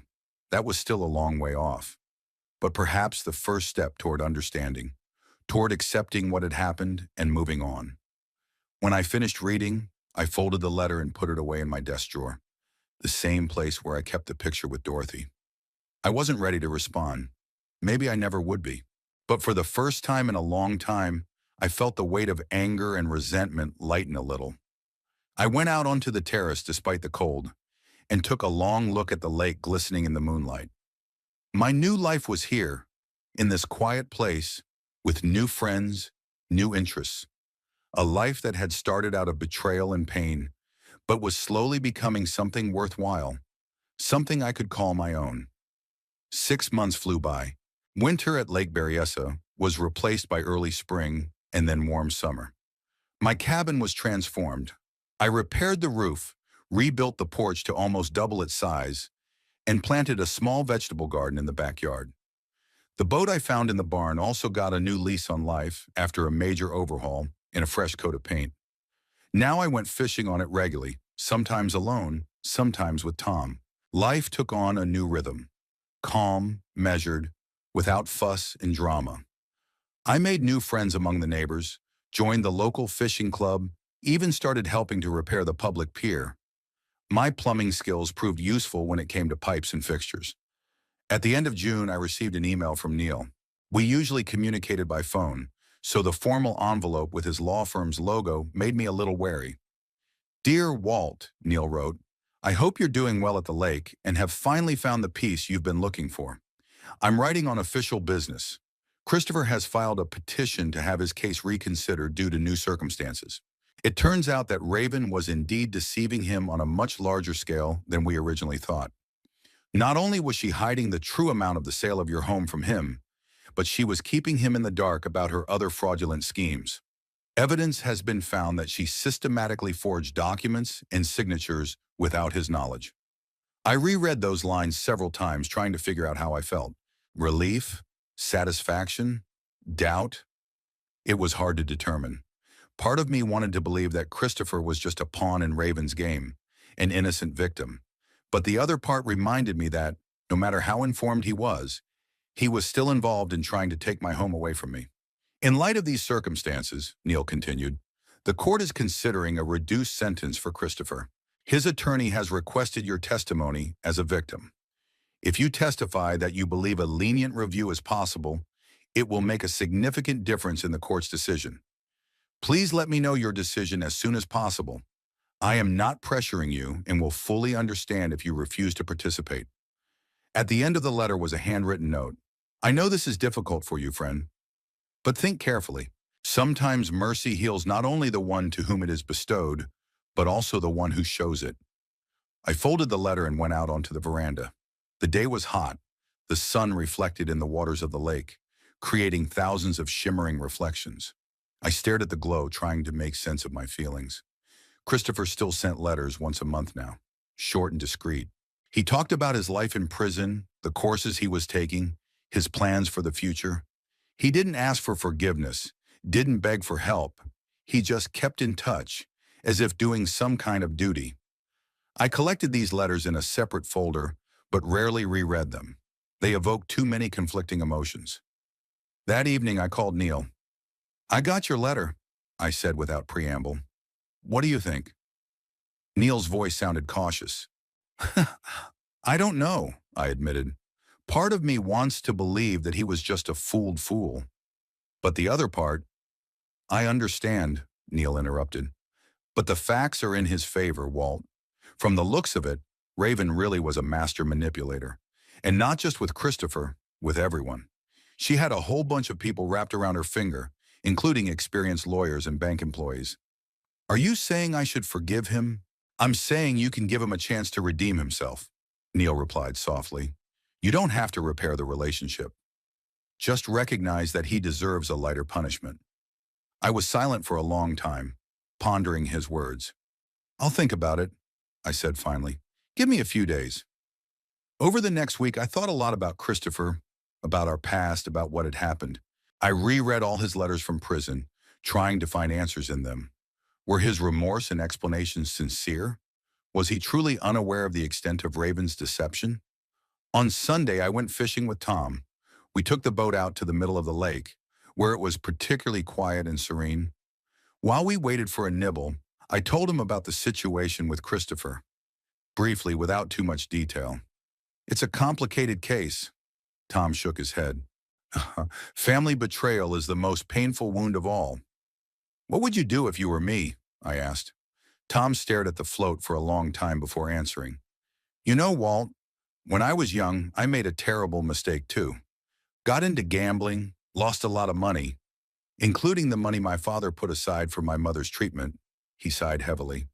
that was still a long way off. But perhaps the first step toward understanding, toward accepting what had happened and moving on. When I finished reading, I folded the letter and put it away in my desk drawer, the same place where I kept the picture with Dorothy. I wasn't ready to respond. Maybe I never would be. But for the first time in a long time, I felt the weight of anger and resentment lighten a little. I went out onto the terrace despite the cold and took a long look at the lake glistening in the moonlight. My new life was here, in this quiet place, with new friends, new interests. A life that had started out of betrayal and pain, but was slowly becoming something worthwhile, something I could call my own. 6 months flew by. Winter at Lake Berryessa was replaced by early spring and then warm summer. My cabin was transformed. I repaired the roof, rebuilt the porch to almost double its size, and planted a small vegetable garden in the backyard. The boat I found in the barn also got a new lease on life after a major overhaul and a fresh coat of paint. Now I went fishing on it regularly, sometimes alone, sometimes with Tom. Life took on a new rhythm, calm, measured, without fuss and drama. I made new friends among the neighbors, joined the local fishing club, even started helping to repair the public pier. My plumbing skills proved useful when it came to pipes and fixtures. At the end of June, I received an email from Neil. We usually communicated by phone, so the formal envelope with his law firm's logo made me a little wary. "Dear Walt," Neil wrote, "I hope you're doing well at the lake and have finally found the peace you've been looking for. I'm writing on official business. Christopher has filed a petition to have his case reconsidered due to new circumstances. It turns out that Raven was indeed deceiving him on a much larger scale than we originally thought. Not only was she hiding the true amount of the sale of your home from him, but she was keeping him in the dark about her other fraudulent schemes. Evidence has been found that she systematically forged documents and signatures without his knowledge." I reread those lines several times trying to figure out how I felt. Relief? Satisfaction? Doubt? It was hard to determine. Part of me wanted to believe that Christopher was just a pawn in Raven's game, an innocent victim. But the other part reminded me that, no matter how informed he was still involved in trying to take my home away from me. "In light of these circumstances," Neil continued, "the court is considering a reduced sentence for Christopher. His attorney has requested your testimony as a victim. If you testify that you believe a lenient review is possible, it will make a significant difference in the court's decision. Please let me know your decision as soon as possible. I am not pressuring you and will fully understand if you refuse to participate." At the end of the letter was a handwritten note. "I know this is difficult for you, friend, but think carefully. Sometimes mercy heals not only the one to whom it is bestowed, but also the one who shows it." I folded the letter and went out onto the veranda. The day was hot, the sun reflected in the waters of the lake, creating thousands of shimmering reflections. I stared at the glow, trying to make sense of my feelings. Christopher still sent letters once a month now, short and discreet. He talked about his life in prison, the courses he was taking, his plans for the future. He didn't ask for forgiveness, didn't beg for help. He just kept in touch, as if doing some kind of duty. I collected these letters in a separate folder, but rarely reread them. They evoked too many conflicting emotions. That evening, I called Neil. "I got your letter," I said without preamble. "What do you think?" Neil's voice sounded cautious. "I don't know," I admitted. "Part of me wants to believe that he was just a fooled fool. But the other part—" "I understand," Neil interrupted. "But the facts are in his favor, Walt. From the looks of it, Raven really was a master manipulator. And not just with Christopher, with everyone. She had a whole bunch of people wrapped around her finger, including experienced lawyers and bank employees." "Are you saying I should forgive him?" "I'm saying you can give him a chance to redeem himself," Neil replied softly. "You don't have to repair the relationship. Just recognize that he deserves a lighter punishment." I was silent for a long time, pondering his words. "I'll think about it," I said finally. "Give me a few days." Over the next week, I thought a lot about Christopher, about our past, about what had happened. I reread all his letters from prison, trying to find answers in them. Were his remorse and explanations sincere? Was he truly unaware of the extent of Raven's deception? On Sunday, I went fishing with Tom. We took the boat out to the middle of the lake, where it was particularly quiet and serene. While we waited for a nibble, I told him about the situation with Christopher, briefly, without too much detail. It's a complicated case. Tom shook his head. Family betrayal is the most painful wound of all. What would you do if you were me? I asked. Tom stared at the float for a long time before answering. You know, Walt, when I was young, I made a terrible mistake too. Got into gambling, lost a lot of money, including the money my father put aside for my mother's treatment. He sighed heavily.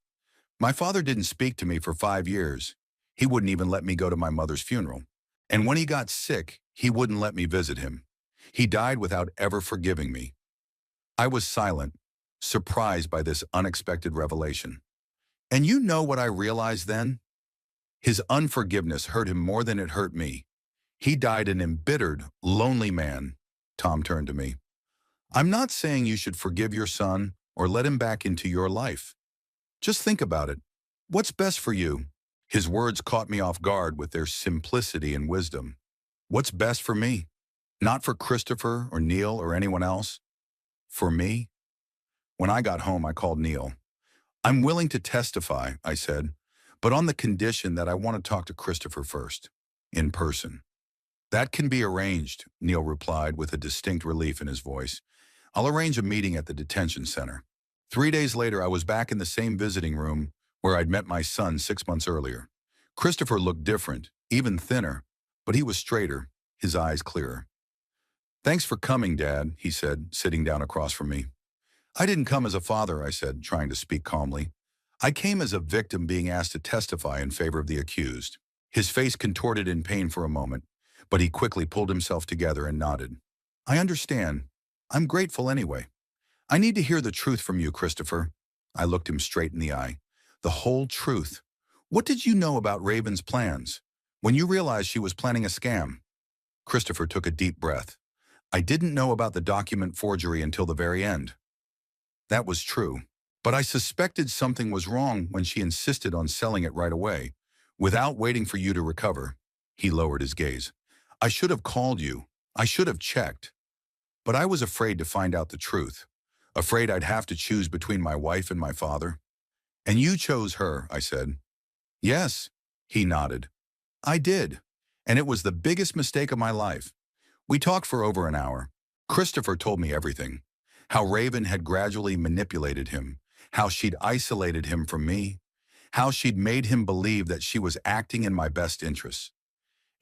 My father didn't speak to me for 5 years. He wouldn't even let me go to my mother's funeral. And when he got sick, he wouldn't let me visit him. He died without ever forgiving me. I was silent, surprised by this unexpected revelation. And you know what I realized then? His unforgiveness hurt him more than it hurt me. He died an embittered, lonely man. Tom turned to me. I'm not saying you should forgive your son or let him back into your life. Just think about it. What's best for you? His words caught me off guard with their simplicity and wisdom. What's best for me? Not for Christopher or Neil or anyone else. For me? When I got home, I called Neil. I'm willing to testify, I said, but on the condition that I want to talk to Christopher first, in person. That can be arranged, Neil replied with a distinct relief in his voice. I'll arrange a meeting at the detention center. 3 days later, I was back in the same visiting room where I'd met my son 6 months earlier. Christopher looked different, even thinner, but he was straighter, his eyes clearer. Thanks for coming, Dad, he said, sitting down across from me. I didn't come as a father, I said, trying to speak calmly. I came as a victim being asked to testify in favor of the accused. His face contorted in pain for a moment, but he quickly pulled himself together and nodded. I understand. I'm grateful anyway. I need to hear the truth from you, Christopher. I looked him straight in the eye. The whole truth. What did you know about Raven's plans? When you realized she was planning a scam? Christopher took a deep breath. I didn't know about the document forgery until the very end. That was true. But I suspected something was wrong when she insisted on selling it right away, without waiting for you to recover. He lowered his gaze. I should have called you. I should have checked. But I was afraid to find out the truth. Afraid I'd have to choose between my wife and my father. And you chose her, I said. Yes, he nodded. I did. And it was the biggest mistake of my life. We talked for over an hour. Christopher told me everything. How Raven had gradually manipulated him. How she'd isolated him from me. How she'd made him believe that she was acting in my best interests.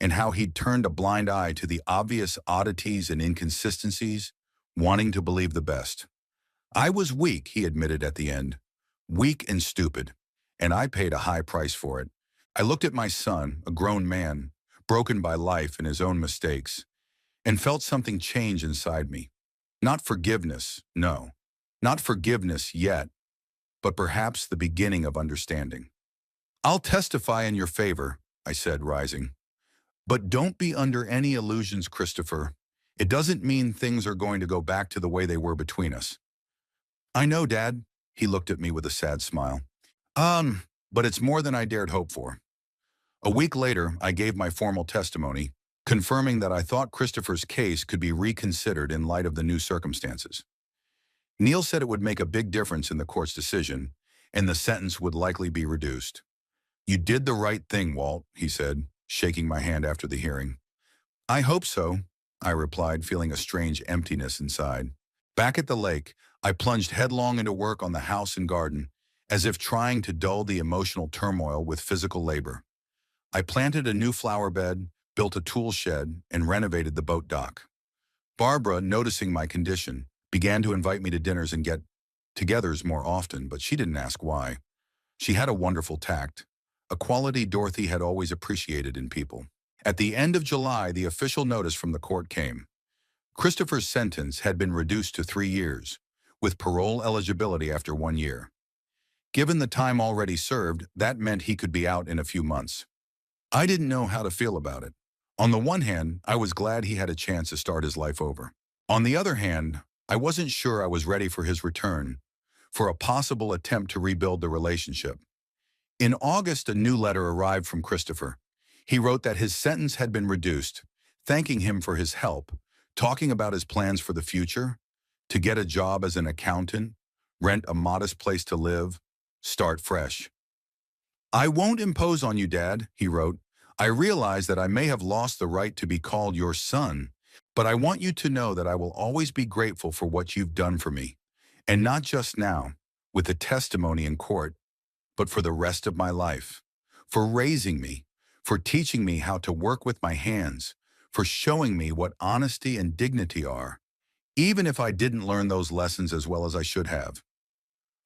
And how he'd turned a blind eye to the obvious oddities and inconsistencies, wanting to believe the best. I was weak, he admitted at the end. Weak and stupid. And I paid a high price for it. I looked at my son, a grown man, broken by life and his own mistakes, and felt something change inside me. Not forgiveness, no. Not forgiveness yet, but perhaps the beginning of understanding. I'll testify in your favor, I said, rising. But don't be under any illusions, Christopher. It doesn't mean things are going to go back to the way they were between us. I know, Dad. He looked at me with a sad smile. But it's more than I dared hope for. A week later, I gave my formal testimony, confirming that I thought Christopher's case could be reconsidered in light of the new circumstances. Neil said it would make a big difference in the court's decision, and the sentence would likely be reduced. You did the right thing, Walt, he said, shaking my hand after the hearing. I hope so, I replied, feeling a strange emptiness inside. Back at the lake, I plunged headlong into work on the house and garden, as if trying to dull the emotional turmoil with physical labor. I planted a new flower bed, built a tool shed, and renovated the boat dock. Barbara, noticing my condition, began to invite me to dinners and get-togethers more often, but she didn't ask why. She had a wonderful tact, a quality Dorothy had always appreciated in people. At the end of July, the official notice from the court came. Christopher's sentence had been reduced to 3 years, with parole eligibility after 1 year. Given the time already served, that meant he could be out in a few months. I didn't know how to feel about it. On the one hand, I was glad he had a chance to start his life over. On the other hand, I wasn't sure I was ready for his return, for a possible attempt to rebuild the relationship. In August, a new letter arrived from Christopher. He wrote that his sentence had been reduced, thanking him for his help, talking about his plans for the future, to get a job as an accountant, rent a modest place to live, start fresh. I won't impose on you, Dad, he wrote. I realize that I may have lost the right to be called your son, but I want you to know that I will always be grateful for what you've done for me. And not just now, with the testimony in court, but for the rest of my life. For raising me, for teaching me how to work with my hands, for showing me what honesty and dignity are, even if I didn't learn those lessons as well as I should have.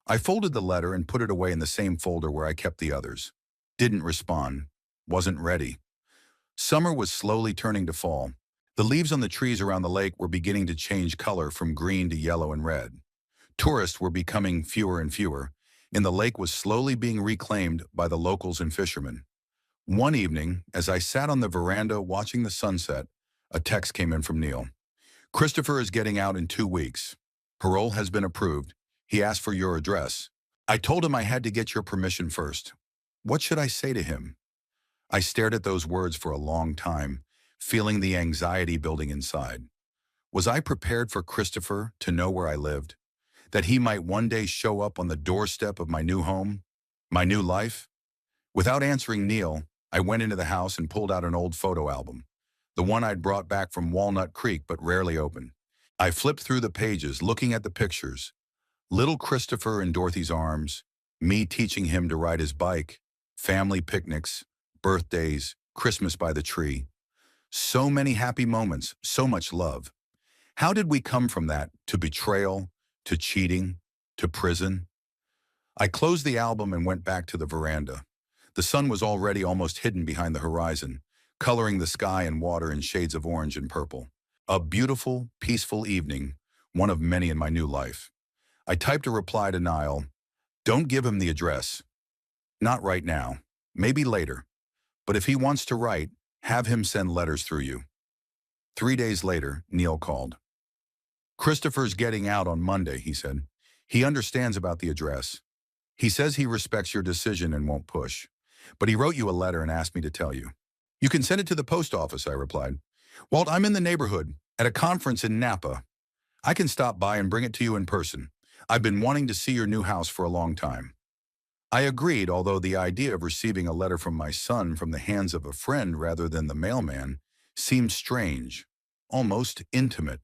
I folded the letter and put it away in the same folder where I kept the others. Didn't respond. Wasn't ready. Summer was slowly turning to fall. The leaves on the trees around the lake were beginning to change color from green to yellow and red. Tourists were becoming fewer and fewer, and the lake was slowly being reclaimed by the locals and fishermen. One evening, as I sat on the veranda watching the sunset, a text came in from Neil. Christopher is getting out in 2 weeks. Parole has been approved. He asked for your address. I told him I had to get your permission first. What should I say to him? I stared at those words for a long time, feeling the anxiety building inside. Was I prepared for Christopher to know where I lived? That he might one day show up on the doorstep of my new home? My new life? Without answering Neil, I went into the house and pulled out an old photo album, the one I'd brought back from Walnut Creek but rarely opened. I flipped through the pages, looking at the pictures. Little Christopher in Dorothy's arms, me teaching him to ride his bike, family picnics, birthdays, Christmas by the tree. So many happy moments, so much love. How did we come from that to betrayal, to cheating, to prison? I closed the album and went back to the veranda. The sun was already almost hidden behind the horizon, coloring the sky and water in shades of orange and purple. A beautiful, peaceful evening, one of many in my new life. I typed a reply to Niall. Don't give him the address. Not right now. Maybe later. But if he wants to write, have him send letters through you. 3 days later, Neil called. Christopher's getting out on Monday, he said. He understands about the address. He says he respects your decision and won't push. But he wrote you a letter and asked me to tell you. You can send it to the post office, I replied. Walt, I'm in the neighborhood, at a conference in Napa. I can stop by and bring it to you in person. I've been wanting to see your new house for a long time. I agreed, although the idea of receiving a letter from my son from the hands of a friend rather than the mailman seemed strange, almost intimate.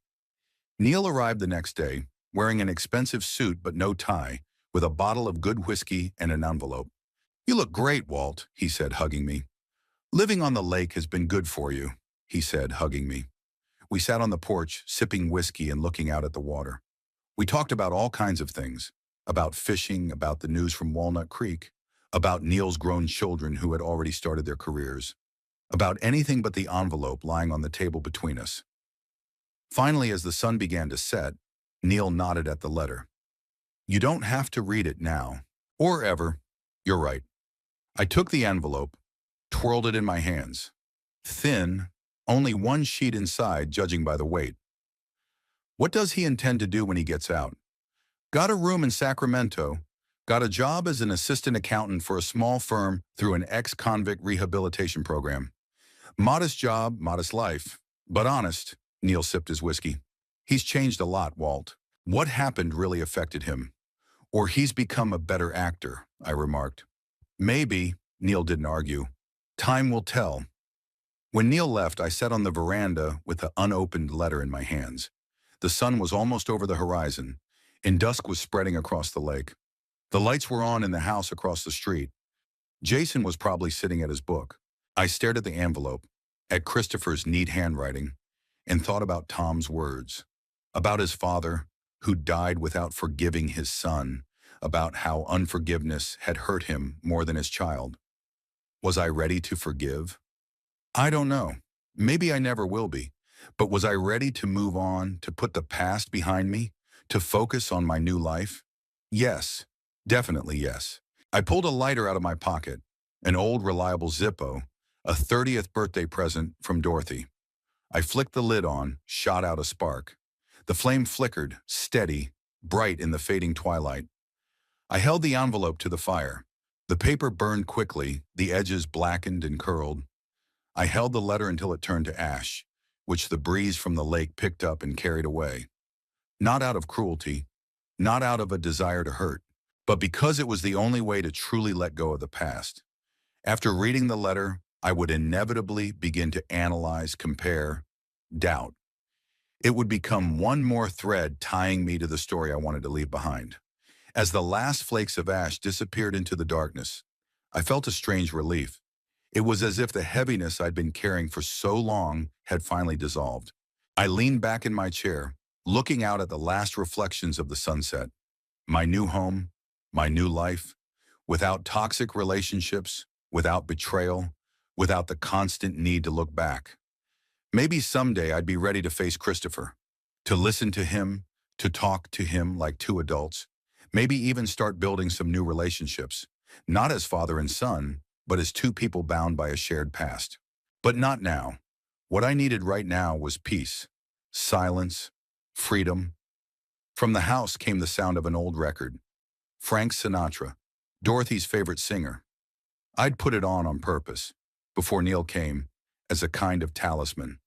Neil arrived the next day, wearing an expensive suit but no tie, with a bottle of good whiskey and an envelope. You look great, Walt, he said, hugging me. Living on the lake has been good for you, he said, hugging me. We sat on the porch, sipping whiskey and looking out at the water. We talked about all kinds of things, about fishing, about the news from Walnut Creek, about Neil's grown children who had already started their careers, about anything but the envelope lying on the table between us. Finally, as the sun began to set, Neil nodded at the letter. You don't have to read it now, or ever. You're right. I took the envelope, twirled it in my hands. Thin, only one sheet inside, judging by the weight. What does he intend to do when he gets out? Got a room in Sacramento, got a job as an assistant accountant for a small firm through an ex-convict rehabilitation program. Modest job, modest life, but honest. Neil sipped his whiskey. He's changed a lot, Walt. What happened really affected him. Or he's become a better actor, I remarked. Maybe, Neil didn't argue. Time will tell. When Neil left, I sat on the veranda with the unopened letter in my hands. The sun was almost over the horizon, and dusk was spreading across the lake. The lights were on in the house across the street. Jason was probably sitting at his book. I stared at the envelope, at Christopher's neat handwriting, and thought about Tom's words, about his father, who died without forgiving his son, about how unforgiveness had hurt him more than his child. Was I ready to forgive? I don't know. Maybe I never will be. But was I ready to move on, to put the past behind me, to focus on my new life? Yes, definitely yes. I pulled a lighter out of my pocket, an old reliable Zippo. A 30th birthday present from Dorothy. I flicked the lid on, shot out a spark. The flame flickered, steady, bright in the fading twilight. I held the envelope to the fire. The paper burned quickly, the edges blackened and curled. I held the letter until it turned to ash, which the breeze from the lake picked up and carried away. Not out of cruelty, not out of a desire to hurt, but because it was the only way to truly let go of the past. After reading the letter, I would inevitably begin to analyze, compare, doubt. It would become one more thread tying me to the story I wanted to leave behind. As the last flakes of ash disappeared into the darkness, I felt a strange relief. It was as if the heaviness I'd been carrying for so long had finally dissolved. I leaned back in my chair, looking out at the last reflections of the sunset. My new home, my new life, without toxic relationships, without betrayal, without the constant need to look back. Maybe someday I'd be ready to face Christopher, to listen to him, to talk to him like two adults, maybe even start building some new relationships, not as father and son, but as two people bound by a shared past. But not now. What I needed right now was peace, silence, freedom. From the house came the sound of an old record, Frank Sinatra, Dorothy's favorite singer. I'd put it on purpose, before Neil came, as a kind of talisman.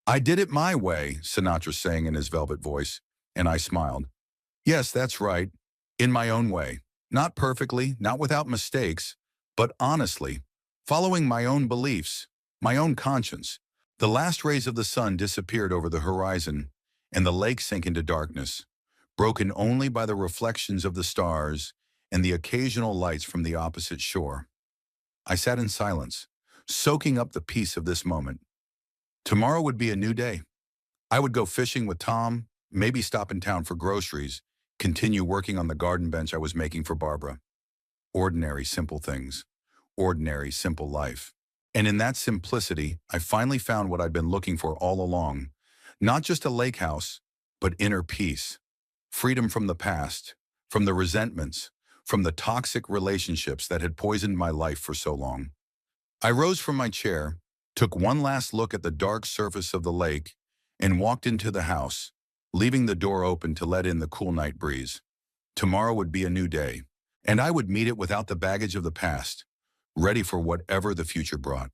"I did it my way," Sinatra sang in his velvet voice, and I smiled. "Yes, that's right. In my own way. Not perfectly, not without mistakes, but honestly, following my own beliefs, my own conscience." The last rays of the sun disappeared over the horizon, and the lake sank into darkness, broken only by the reflections of the stars and the occasional lights from the opposite shore. I sat in silence, soaking up the peace of this moment. Tomorrow would be a new day. I would go fishing with Tom, maybe stop in town for groceries, continue working on the garden bench I was making for Barbara. Ordinary, simple things. Ordinary, simple life. And in that simplicity, I finally found what I'd been looking for all along. Not just a lake house, but inner peace. Freedom from the past, from the resentments, from the toxic relationships that had poisoned my life for so long. I rose from my chair, took one last look at the dark surface of the lake, and walked into the house, leaving the door open to let in the cool night breeze. Tomorrow would be a new day, and I would meet it without the baggage of the past, ready for whatever the future brought.